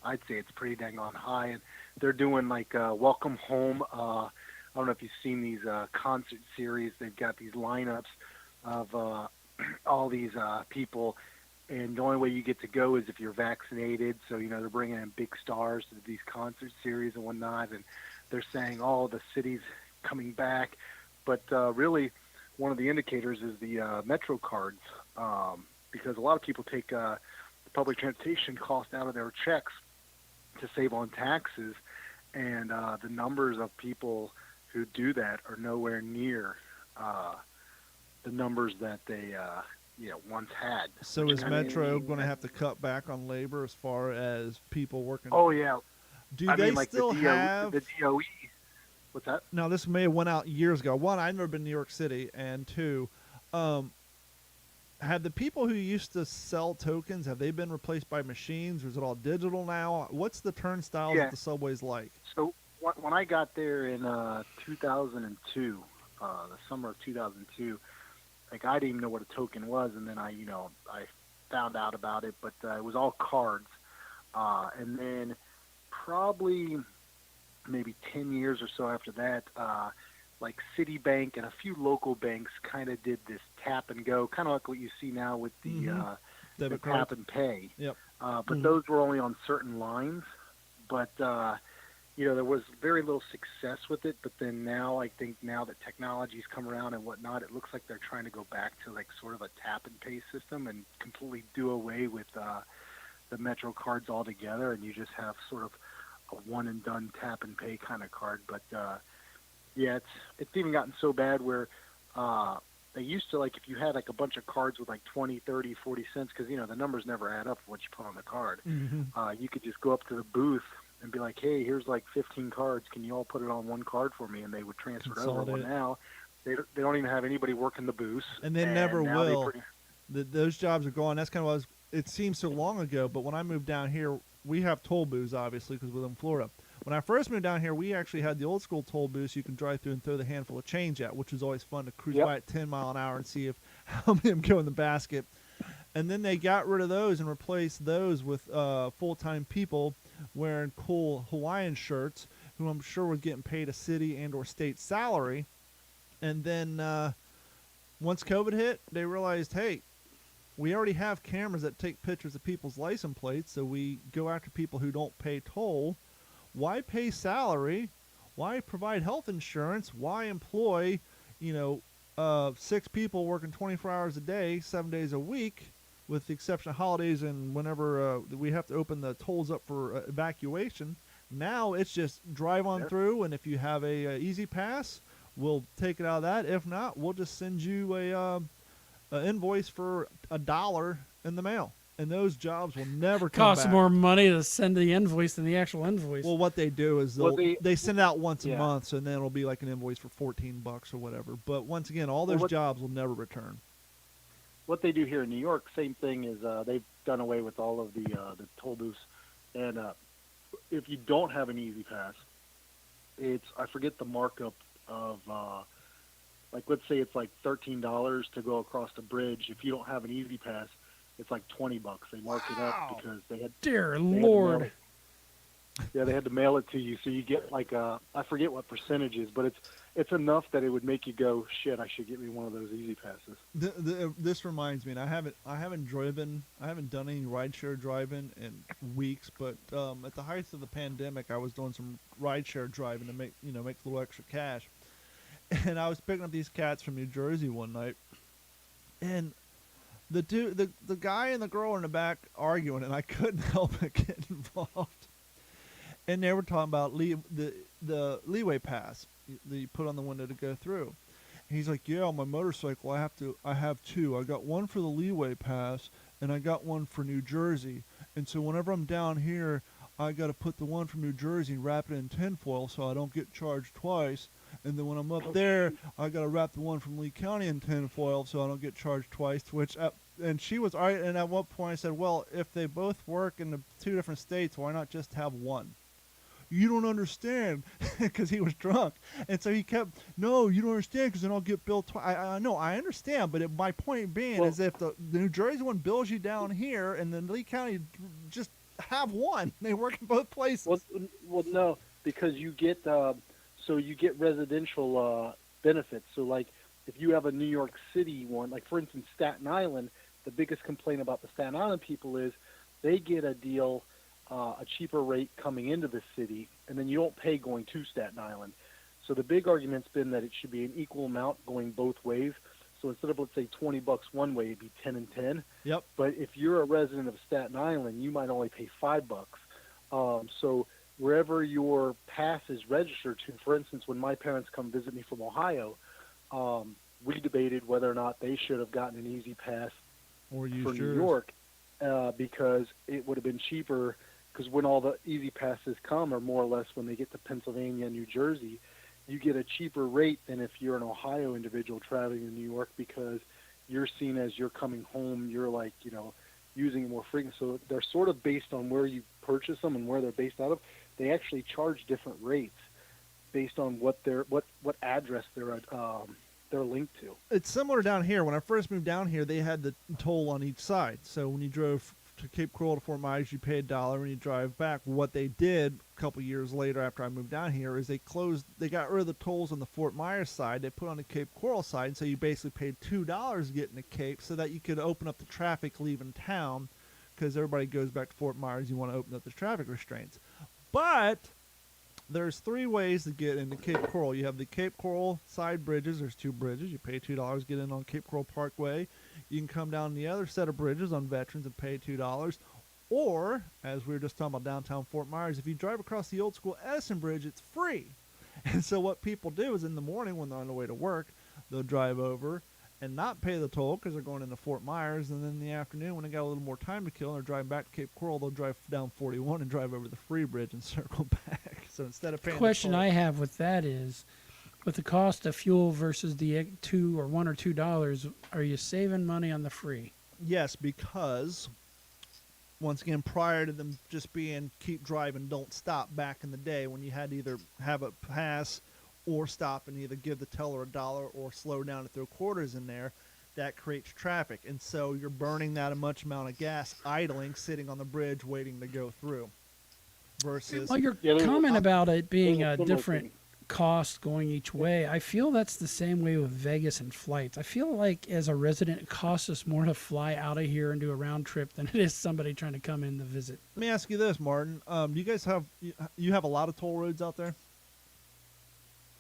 I'd say it's pretty dang on high. And they're doing like welcome home. I don't know if you've seen these concert series. They've got these lineups of all these people, and the only way you get to go is if you're vaccinated. So, they're bringing in big stars to these concert series and whatnot, and they're saying, the city's coming back. But really, one of the indicators is the Metro cards, because a lot of people take the public transportation cost out of their checks to save on taxes, and the numbers of people who do that are nowhere near the numbers that they once had. So is Metro going to have to cut back on labor as far as people working? Oh yeah. Do they still have the DOE? What's that? Now this may have went out years ago. One, I've never been to New York City, and two, have the people who used to sell tokens, have they been replaced by machines, or is it all digital now? What's the turnstiles at the subways like? So when I got there in 2002, the summer of 2002, like I didn't even know what a token was, and then I found out about it, but it was all cards, and then probably maybe 10 years or so after that, like Citibank and a few local banks kind of did this tap and go, kind of like what you see now with the tap and pay. Yep. But those were only on certain lines. But, there was very little success with it. But then now, I think now that technology's come around and whatnot, it looks like they're trying to go back to like sort of a tap and pay system and completely do away with the Metro cards altogether. And you just have sort of a one and done tap and pay kind of card. But, it's even gotten so bad where they used to, like, if you had like a bunch of cards with like 20, 30, 40 cents, because the numbers never add up for what you put on the card. You could just go up to the booth and be like, hey, here's like 15 cards, can you all put it on one card for me? And they would transfer it over. Well, now they don't even have anybody working the booths, and they never will. Those jobs are gone. That's kind of what it seems so long ago, but when I moved down here, we have toll booths, obviously, because we're in Florida. When I first moved down here, we actually had the old school toll booths you can drive through and throw the handful of change at, which was always fun to cruise by at 10 mile an hour and see how many of them go in the basket. And then they got rid of those and replaced those with full-time people wearing cool Hawaiian shirts, who I'm sure was getting paid a city and or state salary. And then once COVID hit, they realized, hey, we already have cameras that take pictures of people's license plates, so we go after people who don't pay toll. Why pay salary? Why provide health insurance? Why employ, 6 people working 24 hours a day, 7 days a week, with the exception of holidays and whenever we have to open the tolls up for evacuation? Now it's just drive on through, and if you have a easy pass, we'll take it out of that. If not, we'll just send you a invoice for $1 in the mail. And those jobs will never come Costs back. more money to send the invoice than the actual invoice. Well, what they do is they send it out once a month, and then it'll be like an invoice for $14 or whatever. But once again, all those jobs will never return. What they do here in New York, same thing, is they've done away with all of the toll booths. And if you don't have an Easy Pass, I forget the markup of, like, let's say it's like $13 to go across the bridge. If you don't have an Easy Pass, it's like $20. They mark it up because they had. Dear Lord. They had to mail it to you, so you get like I forget what percentage is, but it's enough that it would make you go, shit, I should get me one of those easy passes. This reminds me, and I haven't done any rideshare driving in weeks, but at the height of the pandemic, I was doing some rideshare driving to make a little extra cash, and I was picking up these cats from New Jersey one night, and the guy and the girl were in the back arguing, and I couldn't help but get involved, and they were talking about the leeway pass that you put on the window to go through. And he's like, yeah, on my motorcycle, I have two. I got one for the leeway pass, and I got one for New Jersey. And so whenever I'm down here, I got to put the one from New Jersey and wrap it in tinfoil so I don't get charged twice. And then when I'm up there, I got to wrap the one from Lee County in tinfoil so I don't get charged twice. And she was, all right. And at one point I said, well, if they both work in the two different states, why not just have one? You don't understand, because he was drunk. And so he kept, no, you don't understand, because then I'll get billed twice. I know, I understand, but my point being is if the New Jersey one bills you down here, and then Lee County, just have one. They work in both places. Well, no, because you get residential benefits. So, like, if you have a New York City one, like, for instance, Staten Island, the biggest complaint about the Staten Island people is they get a deal, a cheaper rate coming into the city, and then you don't pay going to Staten Island. So the big argument's been that it should be an equal amount going both ways. So instead of, let's say, $20 one way, it'd be 10 and 10. Yep. But if you're a resident of Staten Island, you might only pay $5. So wherever your pass is registered to, for instance, when my parents come visit me from Ohio, we debated whether or not they should have gotten an easy pass or for New York, because it would have been cheaper. Because when all the easy passes come, or more or less when they get to Pennsylvania and New Jersey, you get a cheaper rate than if you're an Ohio individual traveling to New York, because you're seen as you're coming home, you're like, using it more frequently. So they're sort of based on where you purchase them and where they're based out of. They actually charge different rates based on what address they're linked to. It's similar down here. When I first moved down here, they had the toll on each side. So when you drove to Cape Coral to Fort Myers, you pay $1. When you drive back, what they did a couple years later after I moved down here is they got rid of the tolls on the Fort Myers side. They put on the Cape Coral side, so you basically paid $2 getting to Cape, so that you could open up the traffic leaving town, because everybody goes back to Fort Myers. You want to open up the traffic restraints. But there's 3 ways to get into Cape Coral. You have the Cape Coral side bridges. There's 2 bridges. You pay $2, get in on Cape Coral Parkway. You can come down the other set of bridges on Veterans and pay $2. Or, as we were just talking about downtown Fort Myers, if you drive across the old school Edison Bridge, it's free. And so what people do is in the morning when they're on the way to work, they'll drive over and not pay the toll because they're going into Fort Myers. And then in the afternoon, when they got a little more time to kill and they're driving back to Cape Coral, they'll drive down 41 and drive over the free bridge and circle back. So instead of paying the question I have with that is, with the cost of fuel versus the $1 or $2, are you saving money on the free? Yes, because once again, prior to them just being keep driving, don't stop back in the day, when you had to either have a pass or stop and either give the teller $1 or slow down to throw quarters in there, that creates traffic. And so you're burning that much amount of gas idling, sitting on the bridge waiting to go through. Versus, well, your comment about it being a different cost going each way, I feel that's the same way with Vegas and flights. I feel like as a resident, it costs us more to fly out of here and do a round trip than it is somebody trying to come in to visit. Let me ask you this, Martin. Do you guys have a lot of toll roads out there?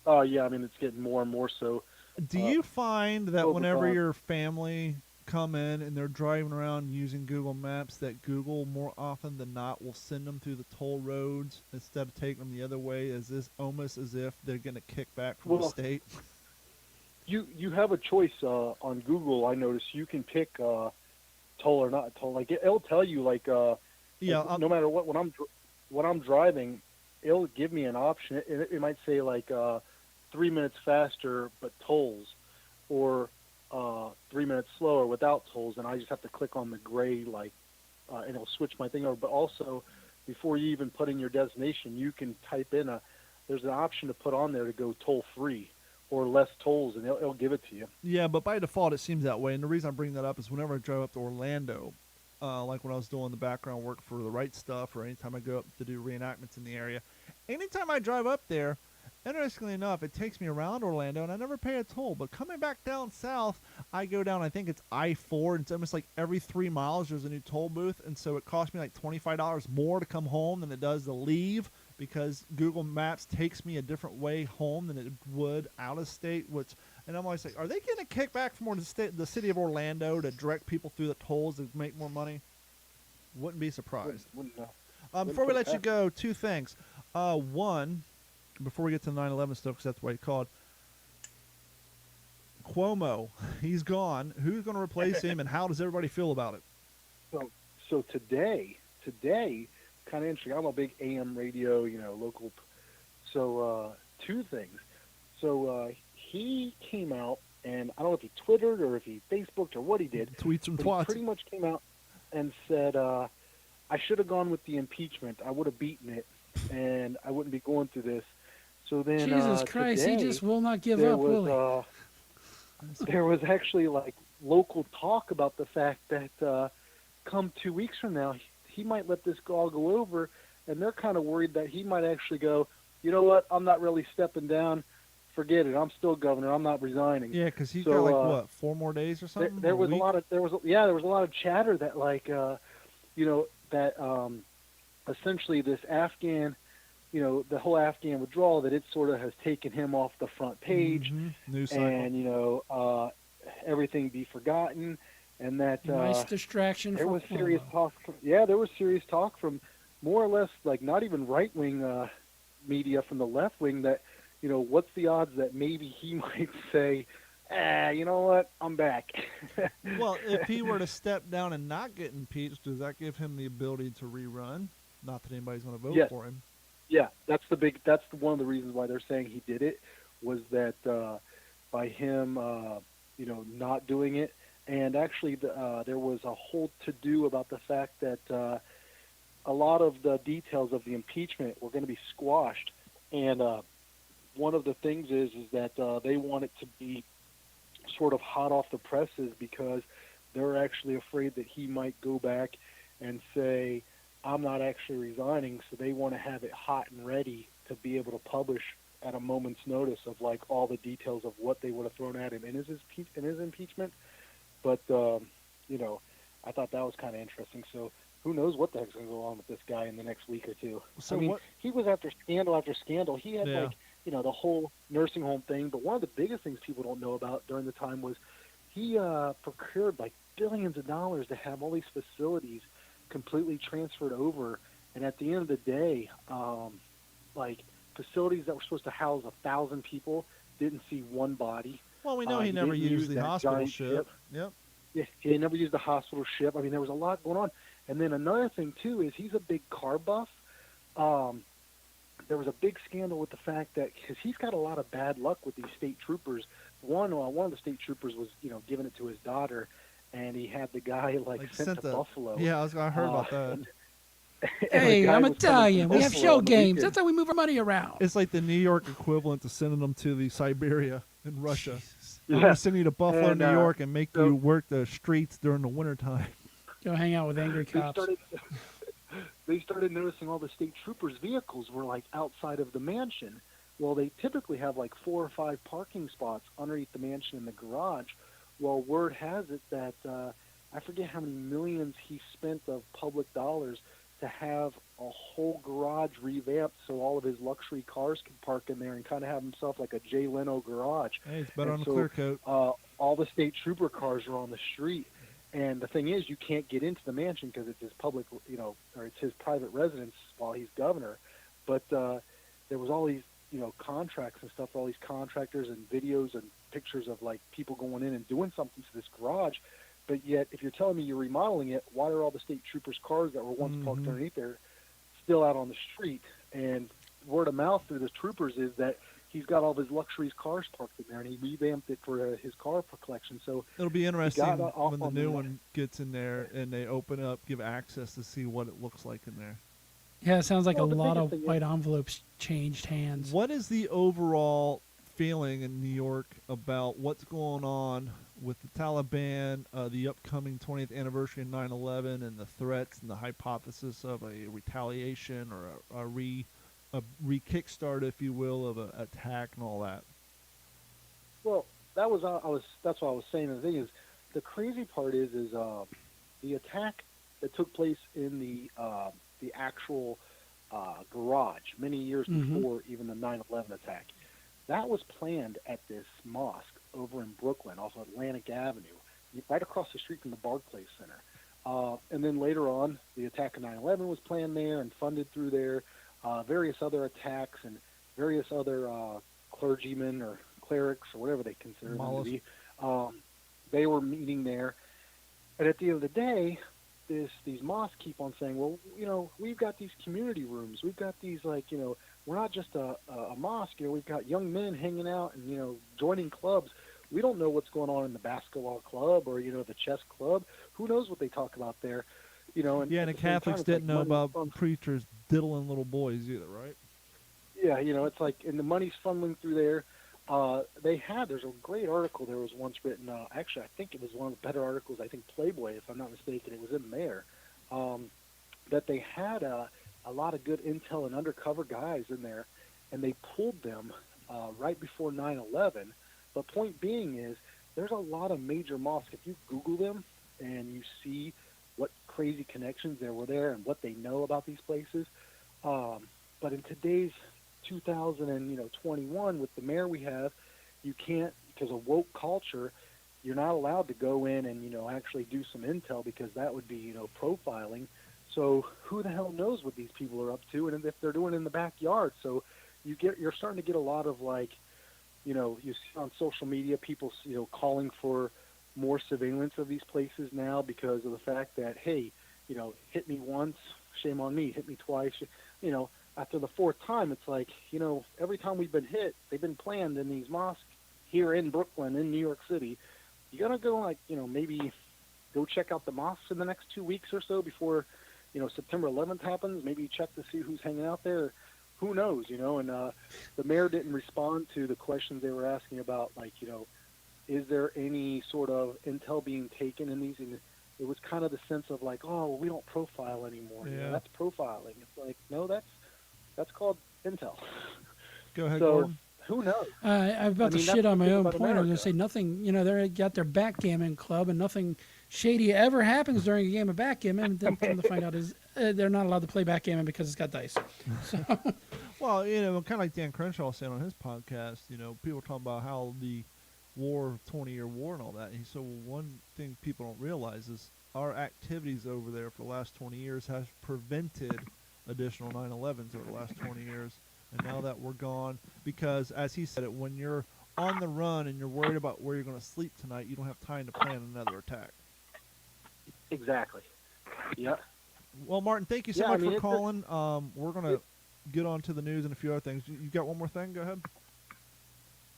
Yeah, I mean, it's getting more and more so. Do you find that whenever your family come in and they're driving around using Google Maps, that Google more often than not will send them through the toll roads instead of taking them the other way? Is this almost as if they're going to kick back from the state? You have a choice on Google. I notice you can pick toll or not toll. Like it'll tell you no matter what, when I'm driving, it'll give me an option. It might say 3 minutes faster but tolls, or 3 minutes slower without tolls, and I just have to click on the gray and it'll switch my thing over. But also, before you even put in your destination, you can type in there's an option to put on there to go toll free or less tolls, and it'll give it to you. Yeah, but by default it seems that way. And the reason I bring that up is whenever I drive up to Orlando, like when I was doing the background work for The Right Stuff, or anytime I go up to do reenactments in the area, anytime I drive up there, Interestingly enough, it takes me around Orlando, and I never pay a toll. But coming back down south, I go down, I think it's I-4, and it's almost like every 3 miles there's a new toll booth. And so it costs me like $25 more to come home than it does to leave, because Google Maps takes me a different way home than it would out of state. And I'm always like, are they getting a kickback from the city of Orlando to direct people through the tolls to make more money? Wouldn't be surprised. Wouldn't know. Before we let you go, 2 things. One, before we get to the 9/11 stuff, because that's what he called, Cuomo, he's gone. Who's going to replace him, and how does everybody feel about it? So today, kind of interesting. I'm a big AM radio, local. So 2 things. So he came out, and I don't know if he Twittered or if he Facebooked or what he did. Tweets and but twats. He pretty much came out and said, I should have gone with the impeachment. I would have beaten it, and I wouldn't be going through this. So then, Jesus Christ, today, he just will not give up, will he? There was actually like local talk about the fact that come 2 weeks from now, he might let this all go over, and they're kind of worried that he might actually go, you know what, I'm not really stepping down. Forget it. I'm still governor. I'm not resigning. Yeah, because he's got like 4 more days or something. There was a lot of chatter that that essentially this Afghan, the whole Afghan withdrawal, that it sort of has taken him off the front page, News cycle. And everything be forgotten, and that Nice distraction. there for was Cuomo. serious talk. There was serious talk from more or less like not even right wing media, from the left wing, that what's the odds that maybe he might say, you know what, I'm back. Well, if he were to step down and not get impeached, does that give him the ability to rerun? Not that anybody's going to vote for him. Yeah, that's one of the reasons why they're saying he did it, was that by him, not doing it. And actually, there was a whole to-do about the fact that a lot of the details of the impeachment were going to be squashed. And one of the things is that they want it to be sort of hot off the presses, because they're actually afraid that he might go back and say, I'm not actually resigning. So they want to have it hot and ready to be able to publish at a moment's notice of like all the details of what they would have thrown at him in his impeachment. But I thought that was kind of interesting. So who knows what the heck's going to go on with this guy in the next week or two. So I mean, he was after scandal after scandal. He had the whole nursing home thing. But one of the biggest things people don't know about during the time was he procured like billions of dollars to have all these facilities completely transferred over. And at the end of the day, like facilities that were supposed to house 1,000 people didn't see one body. Well, we know he never used the hospital ship. Yep. Yeah, he never used the hospital ship. I mean, there was a lot going on. And then another thing, too, is he's a big car buff. There was a big scandal with the fact that, because he's got a lot of bad luck with these state troopers. One of the state troopers was, giving it to his daughter, and he had the guy, sent to Buffalo. Yeah, I heard about that. Hey, I'm Italian. We have show games. That's how we move our money around. It's like the New York equivalent to sending them to the Siberia in Russia. Yeah. I'm going to send you to Buffalo, And, New York, and make you work the streets during the wintertime. Go hang out with angry cops. They started noticing all the state troopers' vehicles were like outside of the mansion. Well, they typically have like 4 or 5 parking spots underneath the mansion in the garage. Well, word has it that I forget how many millions he spent of public dollars to have a whole garage revamped so all of his luxury cars could park in there and kind of have himself like a Jay Leno garage. Hey, it's better And on so, the clear coat. all the state trooper cars are on the street. And the thing is, you can't get into the mansion because it's his public, or it's his private residence while he's governor. But there was all these, contracts and stuff, all these contractors and videos and pictures of like people going in and doing something to this garage. But yet, if you're telling me you're remodeling it, why are all the state troopers' cars that were once parked underneath there still out on the street? And word of mouth through the troopers is that he's got all of his luxury cars parked in there, and he revamped it for his car collection. So it'll be interesting when the new one gets in there and they open up, give access to see what it looks like in there. Yeah, it sounds like a lot of white envelopes changed hands. What is the overall feeling in New York about what's going on with the Taliban, the upcoming 20th anniversary of 9/11, and the threats and the hypothesis of a retaliation or a re-kickstart, if you will, of an attack and all that. Well, that's what I was saying. The thing is, the crazy part is the attack that took place in the actual garage many years before even the 9/11 attack. That was planned at this mosque over in Brooklyn, off of Atlantic Avenue, right across the street from the Barclays Center. And then later on, the attack of 9/11 was planned there and funded through there. Various other attacks and various other clergymen or clerics or whatever they consider them to be, they were meeting there. And at the end of the day, these mosques keep on saying, well, we've got these community rooms. We've got these, we're not just a mosque. We've got young men hanging out and, joining clubs. We don't know what's going on in the basketball club or, the chess club. Who knows what they talk about there, And the Catholics didn't know about preachers diddling little boys either, right? Yeah, it's like, and the money's funneling through there. There's a great article there was once written, actually I think it was one of the better articles, I think Playboy, if I'm not mistaken, it was in there, that they had a lot of good intel and undercover guys in there, and they pulled them right before 9/11. But point being is, there's a lot of major mosques. If you Google them and you see what crazy connections there were there and what they know about these places, but in today's 2021, with the mayor we have, you can't, because of woke culture, you're not allowed to go in and actually do some intel, because that would be profiling. So who the hell knows what these people are up to, and if they're doing it in the backyard. So you're starting to get a lot of you see on social media people calling for more surveillance of these places now, because of the fact that, hey, hit me once, shame on me, hit me twice, after the fourth time, it's like, every time we've been hit, they've been planned in these mosques here in Brooklyn, in New York City. You got to go, maybe go check out the mosques in the next 2 weeks or so before, September 11th happens. Maybe check to see who's hanging out there. Who knows, And the mayor didn't respond to the questions they were asking about, is there any sort of intel being taken in these? And it was kind of the sense of well, we don't profile anymore. Yeah. That's profiling. It's like, no, that's called intel. Go ahead, so, Gordon. Who knows? I'm about to shit on my own point. I was going to say America. nothing, they got their backgammon club, and nothing shady ever happens during a game of backgammon. And then come to find out is they're not allowed to play backgammon because it's got dice. So. Well, kind of like Dan Crenshaw said on his podcast, people talk about how the 20-year war and all that. And so one thing people don't realize is our activities over there for the last 20 years has prevented additional 9/11s over the last 20 years. And now that we're gone, because as he said it, when you're on the run and you're worried about where you're going to sleep tonight, you don't have time to plan another attack. Exactly. Yeah. Well, Martin, thank you so much for calling. We're going to get on to the news and a few other things. You got one more thing? Go ahead.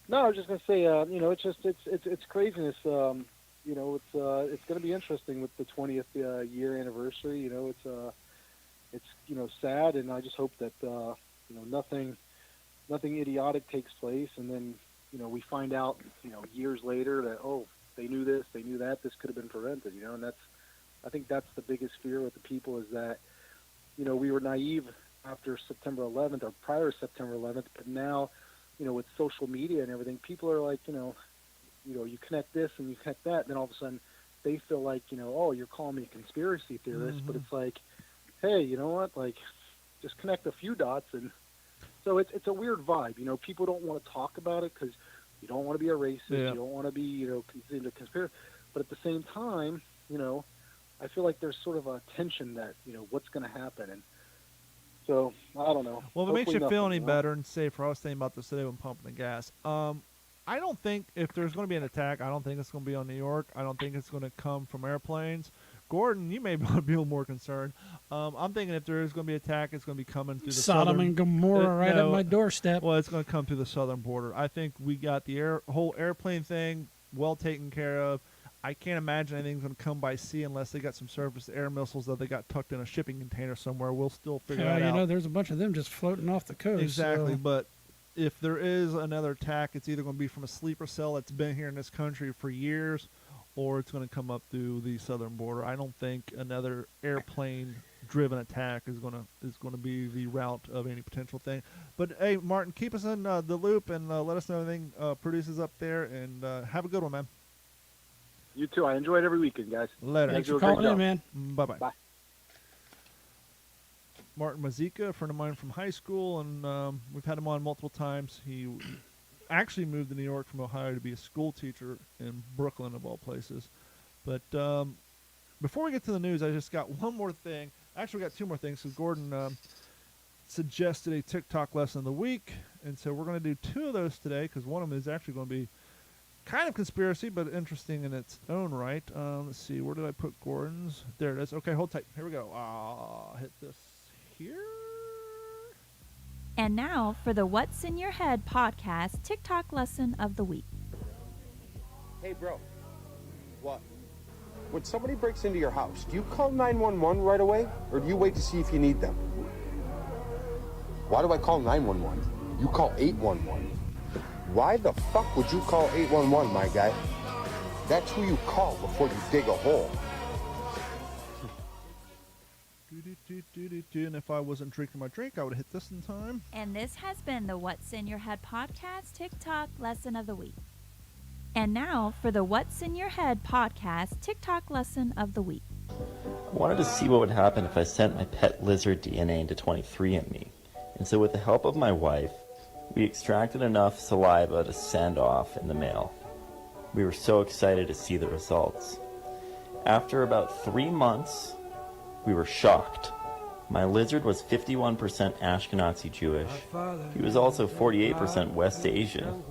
No, I was just going to say, it's craziness. It's going to be interesting with the 20th year anniversary. It's sad, and I just hope that nothing idiotic takes place, and then we find out years later that, oh, they knew this, they knew that, this could have been prevented. And I think that's the biggest fear with the people, is that we were naive after September 11th or prior to September 11th, but now with social media and everything, people are like, you connect this and you connect that, and then all of a sudden they feel like, oh, you're calling me a conspiracy theorist, but it's like, hey, you know what, just connect a few dots. And so it's a weird vibe. People don't want to talk about it because you don't want to be a racist, you don't want to be, considered a conspiracy, but at the same time, I feel like there's sort of a tension that, what's going to happen. And so, I don't know. Well, if it makes you feel any better and safer, I was thinking about this today when pumping the gas. I don't think if there's going to be an attack, I don't think it's going to be on New York. I don't think it's going to come from airplanes. Gordon, you may be a little more concerned. I'm thinking if there is going to be an attack, it's going to be coming through the Sodom and Gomorrah at my doorstep. Well, it's going to come through the southern border. I think we got the whole airplane thing well taken care of. I can't imagine anything's going to come by sea unless they got some surface air missiles that they got tucked in a shipping container somewhere. We'll still figure that out. There's a bunch of them just floating off the coast. Exactly, so. But if there is another attack, it's either going to be from a sleeper cell that's been here in this country for years, or it's going to come up through the southern border. I don't think another airplane driven attack is gonna be the route of any potential thing. But hey, Martin, keep us in the loop and let us know anything produces up there. And have a good one, man. You too. I enjoy it every weekend, guys. Later. Thanks do for a great calling in, job. man. Bye-bye. Bye. Martin Mazika, a friend of mine from high school, and we've had him on multiple times. He actually moved to New York from Ohio to be a school teacher in Brooklyn, of all places. But before we get to the news, I just got one more thing. Actually, we got two more things. So Gordon suggested a TikTok lesson of the week, and so we're going to do two of those today because one of them is actually going to be kind of conspiracy, but interesting in its own right. Let's see, where did I put Gordon's? There it is. Okay, hold tight. Here we go. Hit this here. And now for the What's in Your Head podcast TikTok lesson of the week. Hey, bro. What? When somebody breaks into your house, do you call 911 right away, or do you wait to see if you need them? Why do I call 911? You call 811. Why the fuck would you call 811, my guy? That's who you call before you dig a hole. And if I wasn't drinking my drink, I would hit this in time. And this has been the What's in Your Head podcast TikTok lesson of the week. And now for the What's in Your Head podcast TikTok lesson of the week. I wanted to see what would happen if I sent my pet lizard DNA into 23andMe. And so with the help of my wife, we extracted enough saliva to send off in the mail. We were so excited to see the results. After about 3 months, we were shocked. My lizard was 51% Ashkenazi Jewish. He was also 48% West Asian.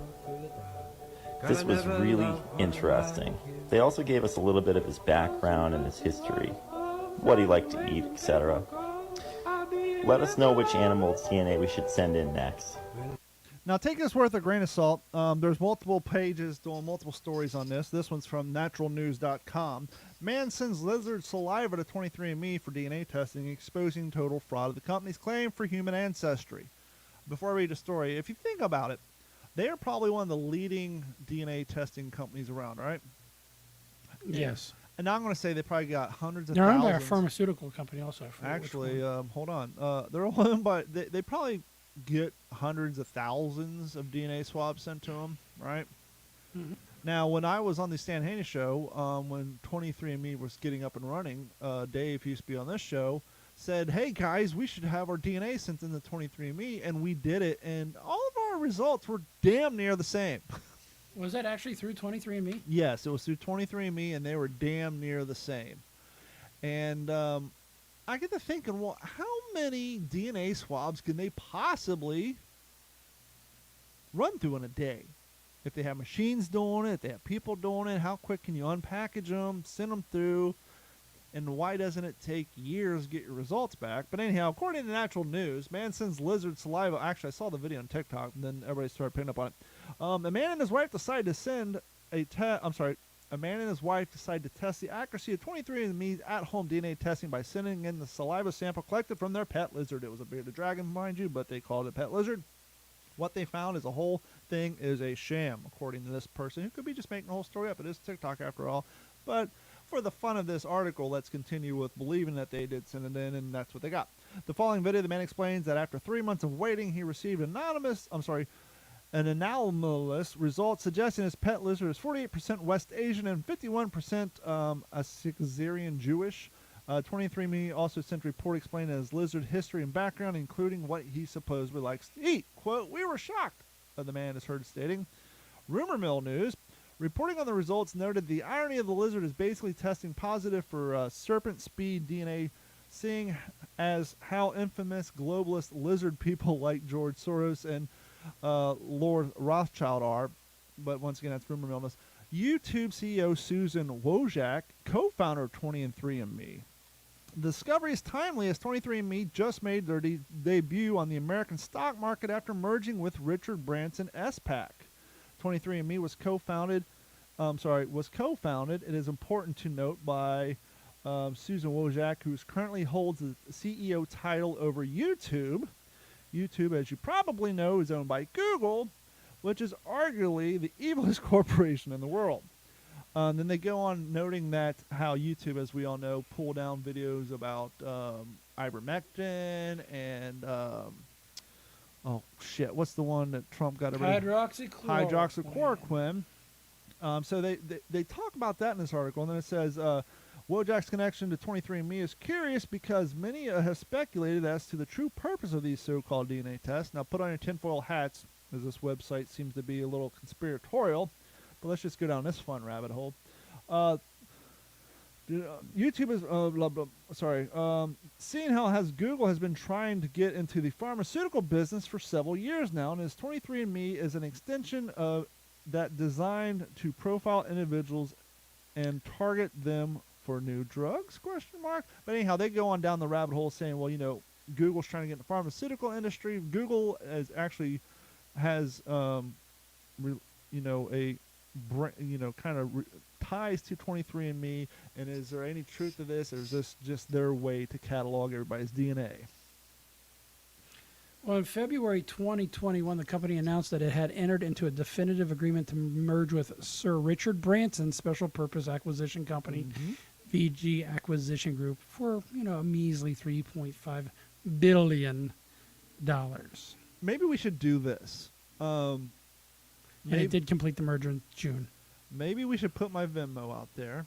This was really interesting. They also gave us a little bit of his background and his history, what he liked to eat, etc. Let us know which animal's DNA we should send in next. Now, take this with a grain of salt. There's multiple pages doing multiple stories on this. This one's from naturalnews.com. Man sends lizard saliva to 23andMe for DNA testing, exposing total fraud of the company's claim for human ancestry. Before I read the story, if you think about it, they are probably one of the leading DNA testing companies around, right? Yes. And now I'm going to say they probably got hundreds of They're owned thousands. by a pharmaceutical company also. I forget which Actually, one. hold on. They're owned by, they probably get hundreds of thousands of DNA swabs sent to them, right? Mhm. Now, when I was on the Stan Haney show, when 23andMe was getting up and running, Dave, who used to be on this show, said, hey, guys, we should have our DNA sent into 23andMe, and we did it, and all of our results were damn near the same. Was that actually through 23andMe? Yes, it was through 23andMe, and they were damn near the same. And I get to thinking, well, how many DNA swabs can they possibly run through in a day? If they have machines doing it, if they have people doing it, how quick can you unpackage them, send them through, and why doesn't it take years to get your results back? But anyhow, according to Natural News, man sends lizard saliva. Actually, I saw the video on TikTok, and then everybody started picking up on it. A man and his wife decided to send a man and his wife decided to test the accuracy of 23andMe's at-home DNA testing by sending in the saliva sample collected from their pet lizard. It was a bearded dragon, mind you, but they called it a pet lizard. What they found is the whole thing is a sham, according to this person, who could be just making the whole story up. It is TikTok after all. But for the fun of this article, let's continue with believing that they did send it in, and that's what they got. The following video, the man explains that after 3 months of waiting, he received an anomalous result suggesting his pet lizard is 48% West Asian and 51% Ashkenazi Jewish. 23andMe also sent a report explaining his lizard history and background, including what he supposedly likes to eat. Quote, we were shocked, the man is heard stating. Rumor Mill News, reporting on the results, noted the irony of the lizard is basically testing positive for serpent speed DNA, seeing as how infamous globalist lizard people like George Soros and Lord Rothschild are. But once again, that's Rumor Mill News. YouTube CEO Susan Wojcik, co-founder of 23andMe. The discovery is timely as 23andMe just made their debut on the American stock market after merging with Richard Branson SPAC. 23andMe was co-founded. It is important to note by Susan Wojcik, who currently holds the CEO title over YouTube. YouTube, as you probably know, is owned by Google, which is arguably the evilest corporation in the world. Then they go on noting that how YouTube, as we all know, pull down videos about ivermectin and oh shit, what's the one that Trump got? Hydroxychloroquine. So they talk about that in this article, and then it says Wojak's connection to 23andMe is curious because many have speculated as to the true purpose of these so-called DNA tests. Now, put on your tinfoil hats, as this website seems to be a little conspiratorial. But let's just go down this fun rabbit hole. YouTube is seeing how Google has been trying to get into the pharmaceutical business for several years now, and as 23andMe is an extension of that designed to profile individuals and target them for new drugs? ? But anyhow, they go on down the rabbit hole saying, well, Google's trying to get in the pharmaceutical industry. Google has ties to 23andMe, and is there any truth to this, or is this just their way to catalog everybody's DNA? Well, in February 2021, the company announced that it had entered into a definitive agreement to merge with Sir Richard Branson's special purpose acquisition company, VG Acquisition Group, for a measly $3.5 billion. Maybe we should do this. And it did complete the merger in June. Maybe we should put my Venmo out there.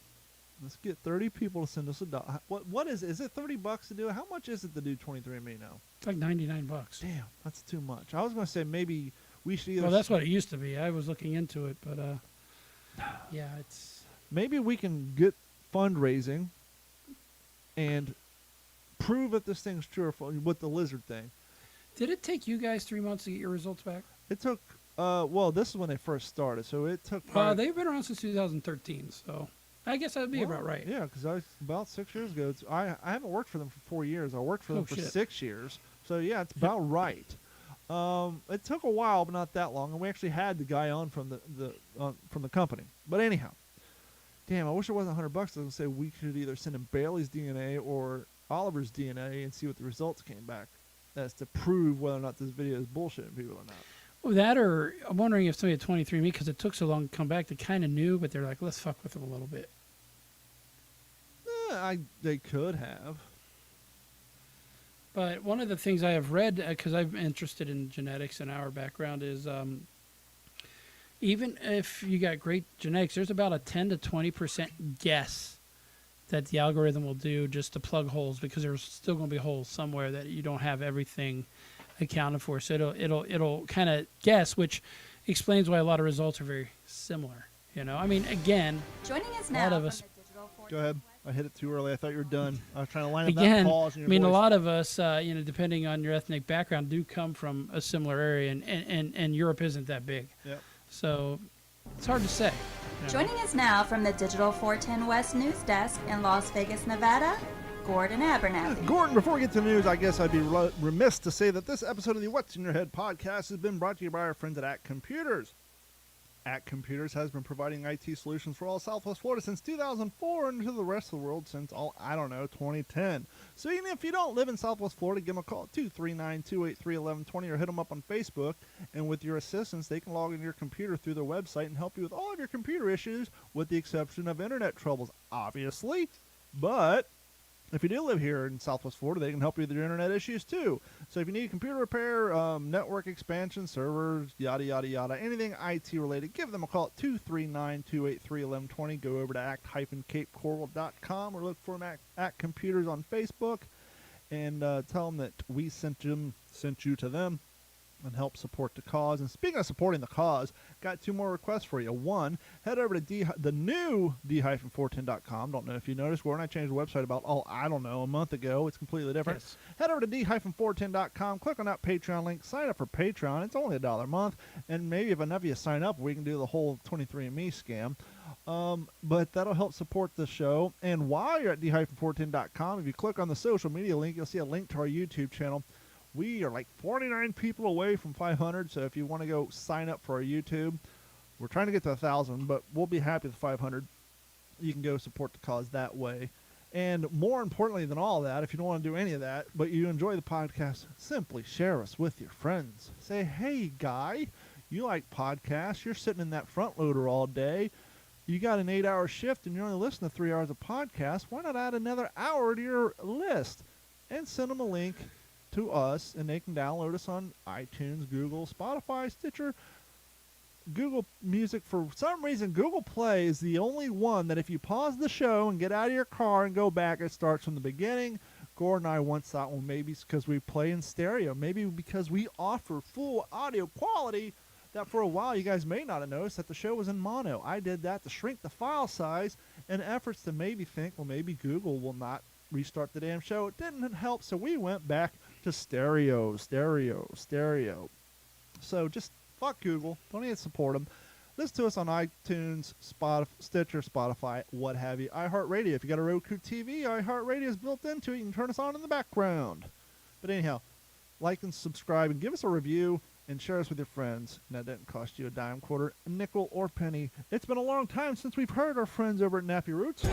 Let's get 30 people to send us a dollar. What is it? $30 to do it? How much is it to do 23andMe now? It's like $99. Damn, that's too much. I was going to say maybe we should either... Well, that's what it used to be. I was looking into it, but yeah, it's... Maybe we can get fundraising and prove that this thing's true with the lizard thing. Did it take you guys 3 months to get your results back? It took... well, this is when they first started, so it took... they've been around since 2013, so... I guess that'd be about right. Yeah, because about 6 years ago. I haven't worked for them for 4 years. I worked for them for 6 years. So, yeah, it's about right. It took a while, but not that long. And we actually had the guy on from the company. But anyhow, damn, I wish it wasn't $100. I was going to say we could either send him Bailey's DNA or Oliver's DNA and see what the results came back as to prove whether or not this video is bullshitting people or not. Well, that, or I'm wondering if somebody at 23andMe, because it took so long to come back, they kind of knew, but they're like, let's fuck with them a little bit. They could have. But one of the things I have read, because I'm interested in genetics and our background, is even if you got great genetics, there's about a 10 to 20% guess that the algorithm will do just to plug holes, because there's still going to be holes somewhere that you don't have everything accounted for. So it'll kind of guess, which explains why a lot of results are very similar. I mean, again, joining us a now lot of us. Go ahead. I hit it too early. I thought you were done. I was trying to line up Again, that pause in your I mean, voice. a lot of us, depending on your ethnic background, do come from a similar area, and Europe isn't that big. Yep. So it's hard to say. Joining us now from the Digital 410 West News Desk in Las Vegas, Nevada, Gordon Abernathy. Gordon, before we get to the news, I guess I'd be remiss to say that this episode of the What's in Your Head podcast has been brought to you by our friends at Act Computers. Act Computers has been providing IT solutions for all Southwest Florida since 2004 and to the rest of the world since, 2010. So even if you don't live in Southwest Florida, give them a call at 239-283-1120 or hit them up on Facebook. And with your assistance, they can log into your computer through their website and help you with all of your computer issues, with the exception of internet troubles, obviously. But if you do live here in Southwest Florida, they can help you with your internet issues too. So if you need computer repair, network expansion, servers, yada, yada, yada, anything IT related, give them a call at 239-283-1120. Go over to act-capecoral.com or look for them at Computers on Facebook and tell them that we sent you to them and help support the cause. And speaking of supporting the cause, got 2 more requests for you. One, head over to the new d-410.com. Don't know if you noticed, Gordon, I changed the website about, a month ago. It's completely different. Yes. Head over to d-410.com, click on that Patreon link, sign up for Patreon. It's only $1 a month, and maybe if enough of you sign up, we can do the whole 23andMe scam. But that'll help support the show. And while you're at d-410.com, if you click on the social media link, you'll see a link to our YouTube channel. We are like 49 people away from 500, so if you want to go sign up for our YouTube, we're trying to get to 1,000, but we'll be happy with 500. You can go support the cause that way. And more importantly than all that, if you don't want to do any of that, but you enjoy the podcast, simply share us with your friends. Say, hey, guy, you like podcasts. You're sitting in that front loader all day. you got an 8-hour shift and you're only listening to 3 hours of podcast, why not add another hour to your list and send them a link to us, and they can download us on iTunes, Google, Spotify, Stitcher, Google Music. For some reason, Google Play is the only one that if you pause the show and get out of your car and go back, it starts from the beginning. Gordon and I once thought, well, maybe it's because we play in stereo. Maybe because we offer full audio quality, that for a while you guys may not have noticed that the show was in mono. I did that to shrink the file size in efforts to maybe think, well, maybe Google will not restart the damn show. It didn't help, so we went back to stereo. So just fuck Google. Don't even support them. Listen to us on iTunes, Stitcher, Spotify, what have you. iHeartRadio. If you got a Roku TV, iHeartRadio is built into it. You can turn us on in the background. But anyhow, like and subscribe and give us a review and share us with your friends. And that doesn't cost you a dime, quarter, a nickel, or penny. It's been a long time since we've heard our friends over at Nappy Roots.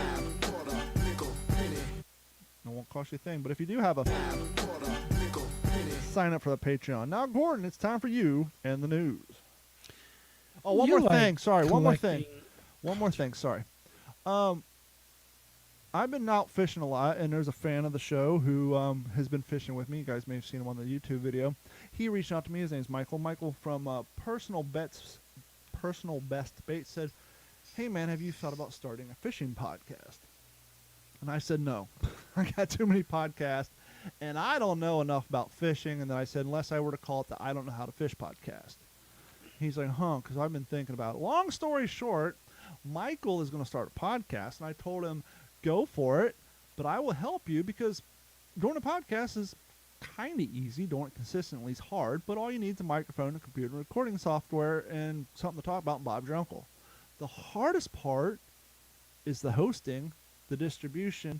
It won't cost you a thing. But if you do have a sign up for the Patreon. Now, Gordon, it's time for you and the news. Oh, one more thing. Sorry. One more thing. Sorry. I've been out fishing a lot, and there's a fan of the show who has been fishing with me. You guys may have seen him on the YouTube video. He reached out to me. His name's Michael. Michael from Personal Best Baits said, "Hey, man, have you thought about starting a fishing podcast?" And I said, no. I got too many podcasts, and I don't know enough about fishing. And then I said, unless I were to call it the I Don't Know How to Fish podcast. He's like, because I've been thinking about it. Long story short, Michael is going to start a podcast, and I told him, go for it, but I will help you because doing a podcast is kind of easy. Doing it consistently is hard, but all you need is a microphone, a computer, recording software, and something to talk about, and Bob's your uncle. The hardest part is the hosting, the distribution,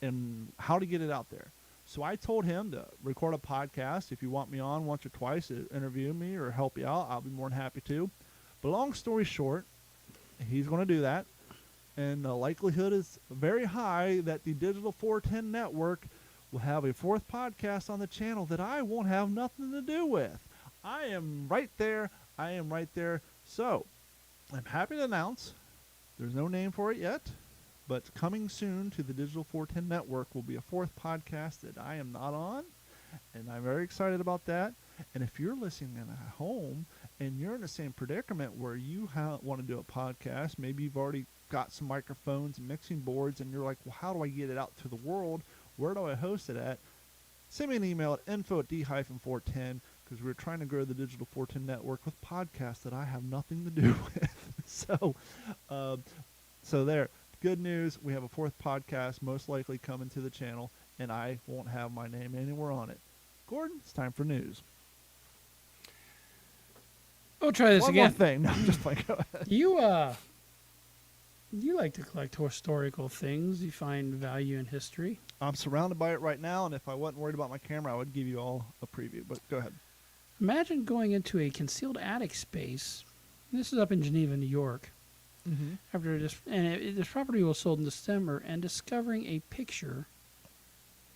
and how to get it out there. So I told him to record a podcast. If you want me on once or twice to interview me or help you out, I'll be more than happy to. But long story short, he's going to do that. And the likelihood is very high that the Digital 410 Network will have a fourth podcast on the channel that I won't have nothing to do with. I am right there. So I'm happy to announce there's no name for it yet. But coming soon to the Digital 410 Network will be a fourth podcast that I am not on, and I'm very excited about that. And if you're listening at home and you're in the same predicament where you want to do a podcast, maybe you've already got some microphones and mixing boards, and you're like, well, how do I get it out to the world? Where do I host it at? Send me an email at info@d-410, because we're trying to grow the Digital 410 Network with podcasts that I have nothing to do with. So there. Good news, we have a fourth podcast most likely coming to the channel, and I won't have my name anywhere on it. Gordon, it's time for news. I'll try this again. One more thing. No, just like, go ahead. You like to collect historical things. You find value in history. I'm surrounded by it right now, and if I wasn't worried about my camera, I would give you all a preview, but go ahead. Imagine going into a concealed attic space. This is up in Geneva, New York. Mm-hmm. This property was sold in December, and discovering a picture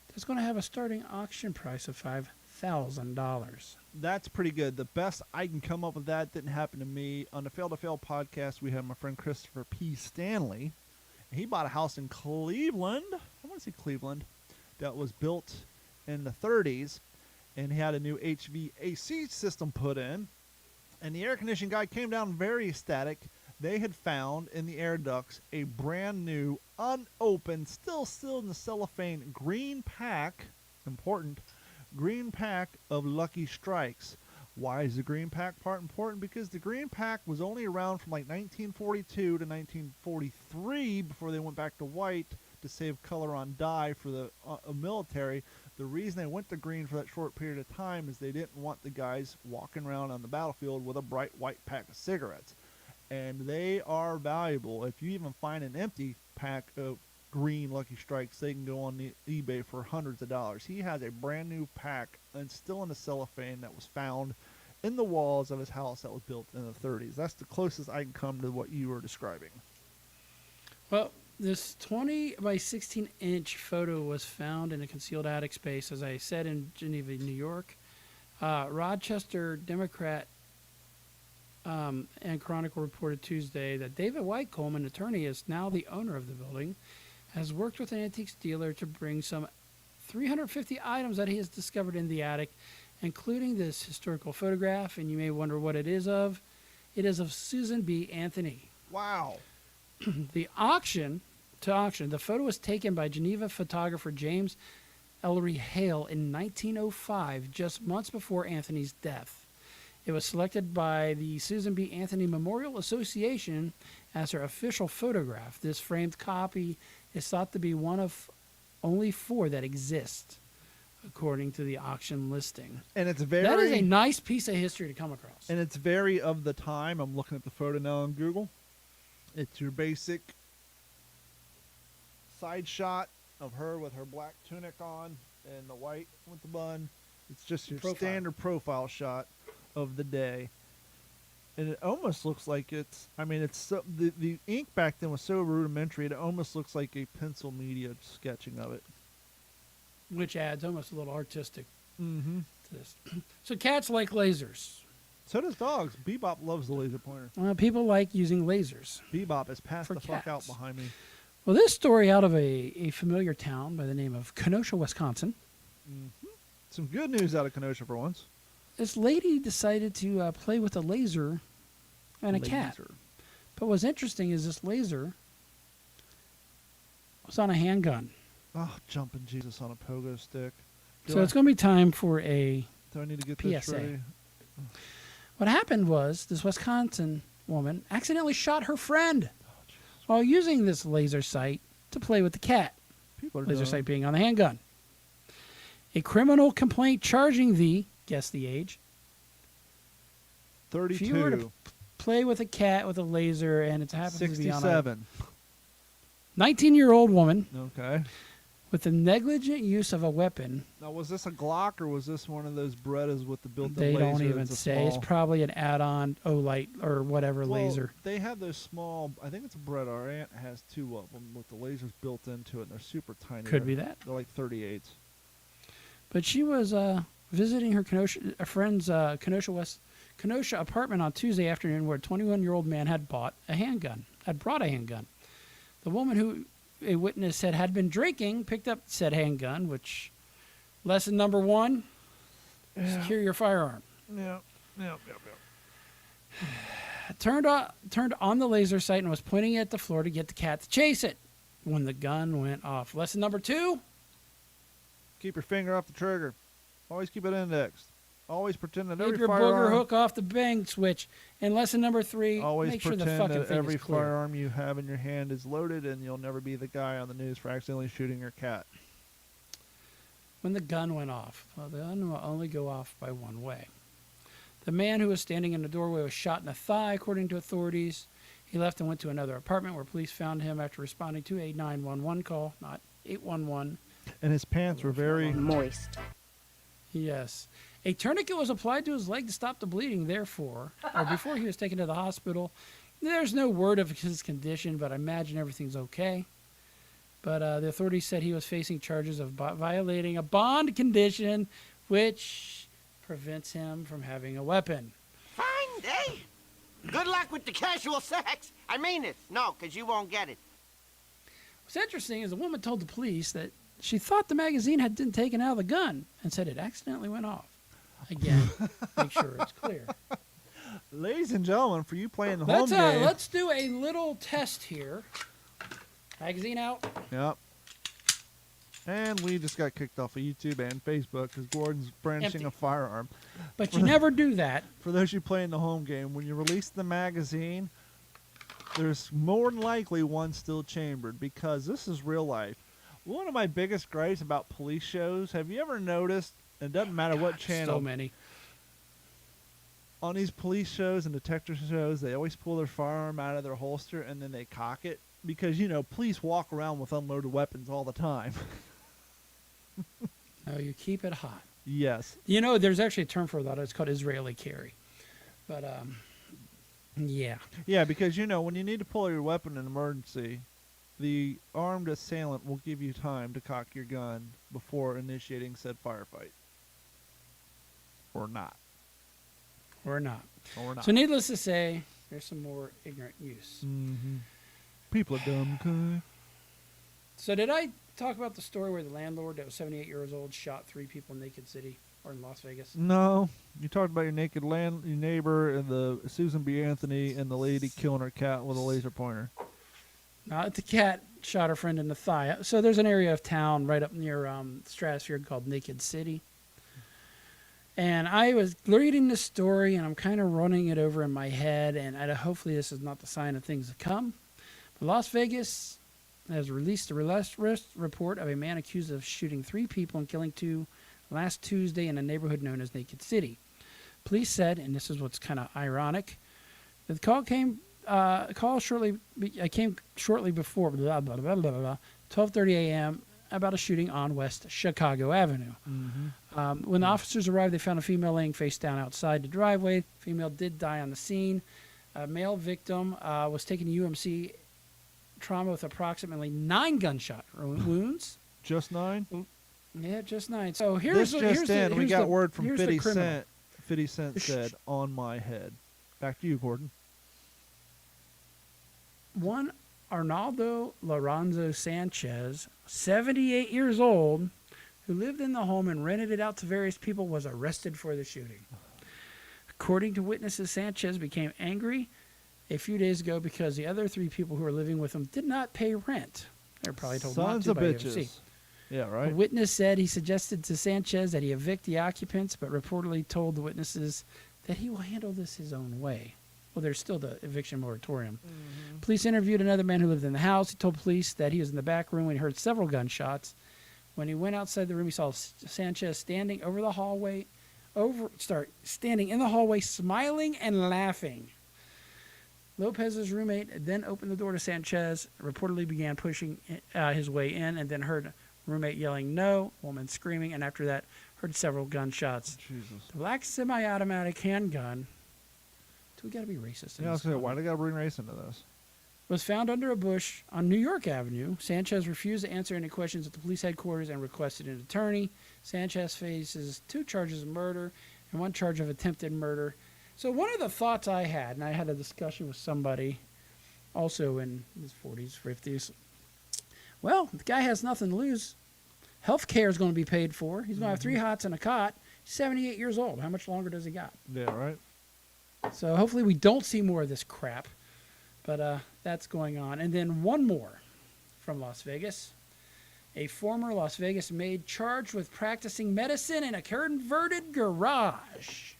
that's going to have a starting auction price of $5,000. That's pretty good. The best I can come up with that didn't happen to me. On the Fail to Fail podcast, we had my friend Christopher P. Stanley. And he bought a house in Cleveland. I want to say Cleveland. That was built in the 30s. And he had a new HVAC system put in. And the air conditioning guy came down very ecstatic. They had found in the air ducts a brand new, unopened, still sealed in the cellophane green pack, important, green pack of Lucky Strikes. Why is the green pack part important? Because the green pack was only around from like 1942 to 1943 before they went back to white to save color on dye for the military. The reason they went to green for that short period of time is they didn't want the guys walking around on the battlefield with a bright white pack of cigarettes. And they are valuable. If you even find an empty pack of green Lucky Strikes, they can go on the eBay for hundreds of dollars. He has a brand new pack and still in the cellophane that was found in the walls of his house that was built in the 30s. That's the closest I can come to what you were describing. Well, this 20 by 16 inch photo was found in a concealed attic space, as I said, in Geneva, New York. Rochester Democrat And Chronicle reported Tuesday that David Whitecomb, an attorney, is now the owner of the building, has worked with an antiques dealer to bring some 350 items that he has discovered in the attic, including this historical photograph. And you may wonder what it is of. It is of Susan B. Anthony. Wow. The auction, the photo was taken by Geneva photographer James Ellery Hale in 1905, just months before Anthony's death. It was selected by the Susan B. Anthony Memorial Association as her official photograph. This framed copy is thought to be one of only 4 that exist, according to the auction listing. And it's that is a nice piece of history to come across. And it's very of the time. I'm looking at the photo now on Google. It's your basic side shot of her with her black tunic on and the white with the bun. It's just your standard profile shot of the day. And it almost looks like it's, I mean, it's so, the ink back then was so rudimentary, it almost looks like a pencil media sketching of it. Which adds almost a little artistic Mm-hmm. to this. So cats like lasers. So does dogs. Bebop loves the laser pointer. Well, people like using lasers. Bebop is passed For the fuck out cats. behind me. Well, this story out of a familiar town by the name of Kenosha, Wisconsin. Mm-hmm. Some good news out of Kenosha for once. This lady decided to play with a laser and a cat. But what's interesting is this laser was on a handgun. Oh, jumping Jesus on a pogo stick. So it's going to be time for a Do I need to get this PSA. ready? What happened was this Wisconsin woman accidentally shot her friend while using this laser sight to play with the cat. People are Laser dumb. sight being on the handgun. A criminal complaint charging the, guess the age, 32. if you were to play with a cat with a laser and it happens to be on a 67. 19-year-old woman Okay. with the negligent use of a weapon. Now, was this a Glock or was this one of those Berettas with the built-in They laser? don't even It's a say. It's small- probably an add-on Olight or whatever Well, laser. They have those small. I think it's a Beretta. Our aunt has 2 of them with the lasers built into it, and they're super tiny. Could be that. They're like 38s. But she was visiting her a friend's Kenosha apartment on Tuesday afternoon, where a 21-year-old man had brought a handgun. The woman, who a witness said had been drinking, picked up said handgun. Which, lesson number 1: secure your firearm. Yeah. Turned on the laser sight and was pointing it at the floor to get the cat to chase it when the gun went off. Lesson number 2: Keep your finger off the trigger. Always keep it indexed. Always pretend that keep every your firearm. booger hook off the bang switch. And lesson number 3: Always make sure the pretend fucking that thing every is clear. firearm you have in your hand is loaded, and you'll never be the guy on the news for accidentally shooting your cat. When the gun went off, well, the gun will only go off by one way. The man who was standing in the doorway was shot in the thigh, according to authorities. He left and went to another apartment where police found him after responding to a 911 call, not 811. And his pants were very moist. Yes. A tourniquet was applied to his leg to stop the bleeding, before he was taken to the hospital. There's no word of his condition, but I imagine everything's okay. But the authorities said he was facing charges of violating a bond condition, which prevents him from having a weapon. Fine day. Good luck with the casual sex. I mean it. No, because you won't get it. What's interesting is the woman told the police that she thought the magazine had been taken out of the gun and said it accidentally went off. Again, make sure it's clear. Ladies and gentlemen, for you playing the home game. Let's do a little test here. Magazine out. Yep. And we just got kicked off of YouTube and Facebook because Gordon's brandishing Empty. a firearm. But you never do that. For those of you playing the home game, when you release the magazine, there's more than likely one still chambered because this is real life. One of my biggest gripes about police shows, have you ever noticed, it doesn't matter what channel, So many. on these police shows and detective shows, they always pull their firearm out of their holster and then they cock it because, police walk around with unloaded weapons all the time. No, you keep it hot. Yes. There's actually a term for that. It's called Israeli carry. But, yeah. Yeah, because, when you need to pull your weapon in an emergency, the armed assailant will give you time to cock your gun before initiating said firefight. Or not. Or not. Or not. So needless to say, there's some more ignorant use. People are dumb, okay? So did I talk about the story where the landlord that was 78 years old shot 3 people in Naked City or in Las Vegas? No. You talked about your your neighbor, and the Susan B. Anthony, and the lady killing her cat with a laser pointer. The cat shot her friend in the thigh. So there's an area of town right up near Stratosphere called Naked City. And I was reading this story, and I'm kind of running it over in my head, and hopefully this is not the sign of things to come. But Las Vegas has released a report of a man accused of shooting 3 people and killing 2 last Tuesday in a neighborhood known as Naked City. Police said, and this is what's kind of ironic, that the call came shortly before 12:30 a.m. about a shooting on West Chicago Avenue. When the officers arrived, they found a female laying face down outside the driveway. Female did die on the scene. A male victim was taken to UMC trauma with approximately 9 gunshot wounds. Just 9? Yeah, just 9. So We got word from 50 Cent. 50 Cent said, "On my head." Back to you, Gordon. One Arnaldo Lorenzo Sanchez, 78 years old, who lived in the home and rented it out to various people, was arrested for the shooting. According to witnesses, Sanchez became angry a few days ago because the other 3 people who were living with him did not pay rent. They were probably told Sons not of to by bitches. UFC. Yeah, right. A witness said he suggested to Sanchez that he evict the occupants, but reportedly told the witnesses that he will handle this his own way. Well, there's still the eviction moratorium. Police interviewed another man who lived in the house. He told police that he was in the back room when he heard several gunshots. When he went outside the room, he saw Sanchez standing in the hallway, smiling and laughing. Lopez's roommate then opened the door to Sanchez, reportedly began pushing his way in, and then heard roommate yelling "no," woman screaming, and after that heard several gunshots. Jesus. The black semi-automatic handgun. Do we got to be racist? Yeah, I was going to say, why do they got to bring race into this? Was found under a bush on New York Avenue. Sanchez refused to answer any questions at the police headquarters and requested an attorney. Sanchez faces 2 charges of murder and 1 charge of attempted murder. So one of the thoughts I had, and I had a discussion with somebody also in his 40s, 50s. Well, the guy has nothing to lose. Health care is going to be paid for. He's going to have 3 hots and a cot. He's 78 years old. How much longer does he got? Yeah, right. So hopefully we don't see more of this crap. But that's going on. And then one more from Las Vegas. A former Las Vegas maid charged with practicing medicine in a converted garage.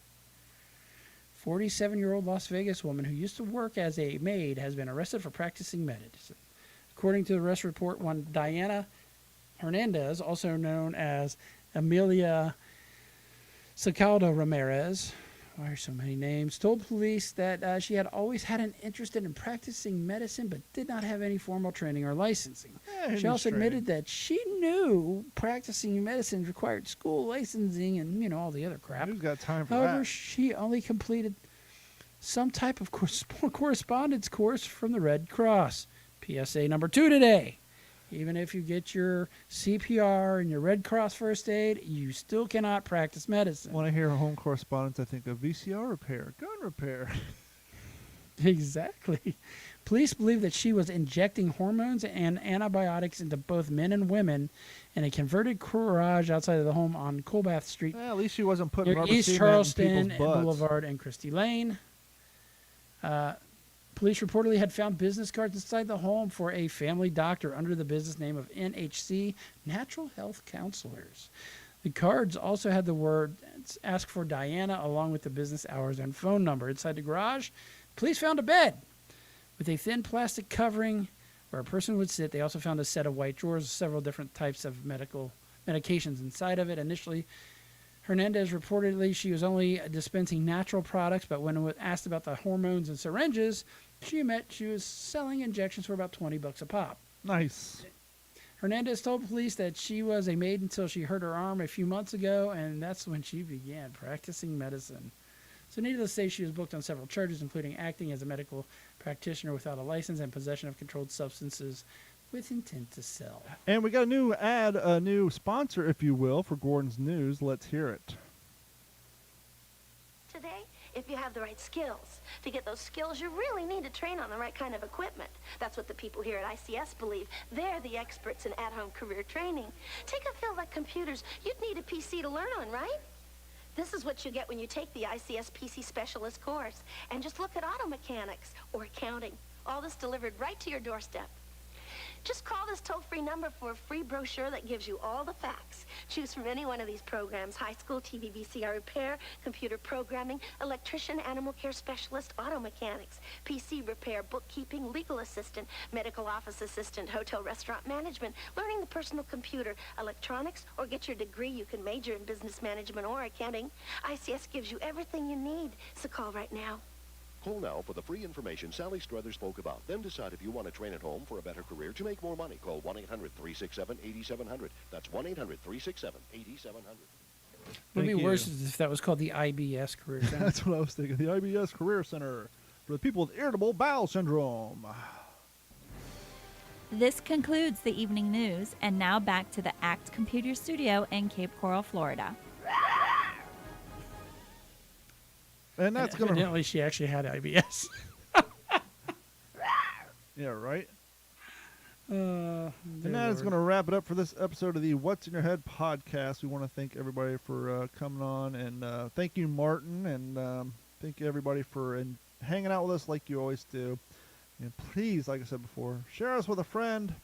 47-year-old Las Vegas woman who used to work as a maid has been arrested for practicing medicine. According to the arrest report, one Diana Hernandez, also known as Amelia Sacaldo Ramirez, why are so many names, told police that she had always had an interest in practicing medicine but did not have any formal training or licensing. She also admitted that she knew practicing medicine required school licensing and, all the other crap. Who's got time for However, that? she only completed some type of correspondence course from the Red Cross. PSA number 2 today. Even if you get your CPR and your Red Cross first aid, you still cannot practice medicine. When I hear home correspondence, I think of VCR repair, gun repair. Exactly. Police believe that she was injecting hormones and antibiotics into both men and women in a converted garage outside of the home on Colbath Street. Well, at least she wasn't putting near rubber East cement Charleston in people's butts. Boulevard and Christie Lane. Police reportedly had found business cards inside the home for a family doctor under the business name of NHC, Natural Health Counselors. The cards also had the word "Ask for Diana" along with the business hours and phone number. Inside the garage, police found a bed with a thin plastic covering where a person would sit. They also found a set of white drawers with several different types of medications inside of it. Initially, Hernandez reportedly she was only dispensing natural products, but when asked about the hormones and syringes, she admitted she was selling injections for about $20 a pop. Nice. Hernandez told police that she was a maid until she hurt her arm a few months ago, and that's when she began practicing medicine. So needless to say, she was booked on several charges, including acting as a medical practitioner without a license and possession of controlled substances with intent to sell. And we got a new sponsor, if you will, for Gordon's News. Let's hear it. Today if you have the right skills. To get those skills, you really need to train on the right kind of equipment. That's what the people here at ICS believe. They're the experts in at-home career training. Take a field like computers. You'd need a PC to learn on, right? This is what you get when you take the ICS PC Specialist course. And just look at auto mechanics or accounting. All this delivered right to your doorstep. Just call this toll-free number for a free brochure that gives you all the facts. Choose from any one of these programs: high school, TV, VCR repair, computer programming, electrician, animal care specialist, auto mechanics, PC repair, bookkeeping, legal assistant, medical office assistant, hotel restaurant management, learning the personal computer, electronics, or get your degree. You can major in business management or accounting. ICS gives you everything you need, so call right now. Call now for the free information Sally Struthers spoke about. Then decide if you want to train at home for a better career to make more money. Call 1-800-367-8700. That's 1-800-367-8700. Would be worse if that was called the IBS Career Center. That's what I was thinking. The IBS Career Center for the people with irritable bowel syndrome. This concludes the evening news, and now back to the ACT Computer Studio in Cape Coral, Florida. And that's going to... Evidently, she actually had IBS. Yeah, right? And that is going to wrap it up for this episode of the What's in Your Head podcast. We want to thank everybody for coming on, and thank you, Martin, and thank you, everybody, for hanging out with us like you always do. And please, like I said before, share us with a friend,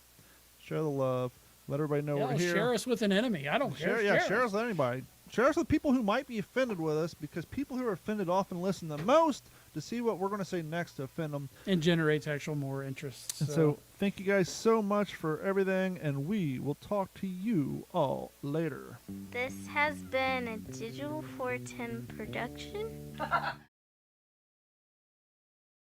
share the love, let everybody know we're here. Share us with an enemy. I don't care. Share us with anybody. Share us with people who might be offended with us, because people who are offended often listen the most to see what we're going to say next to offend them. And generates actual more interest. And so thank you guys so much for everything, and we will talk to you all later. This has been a Digital 410 production.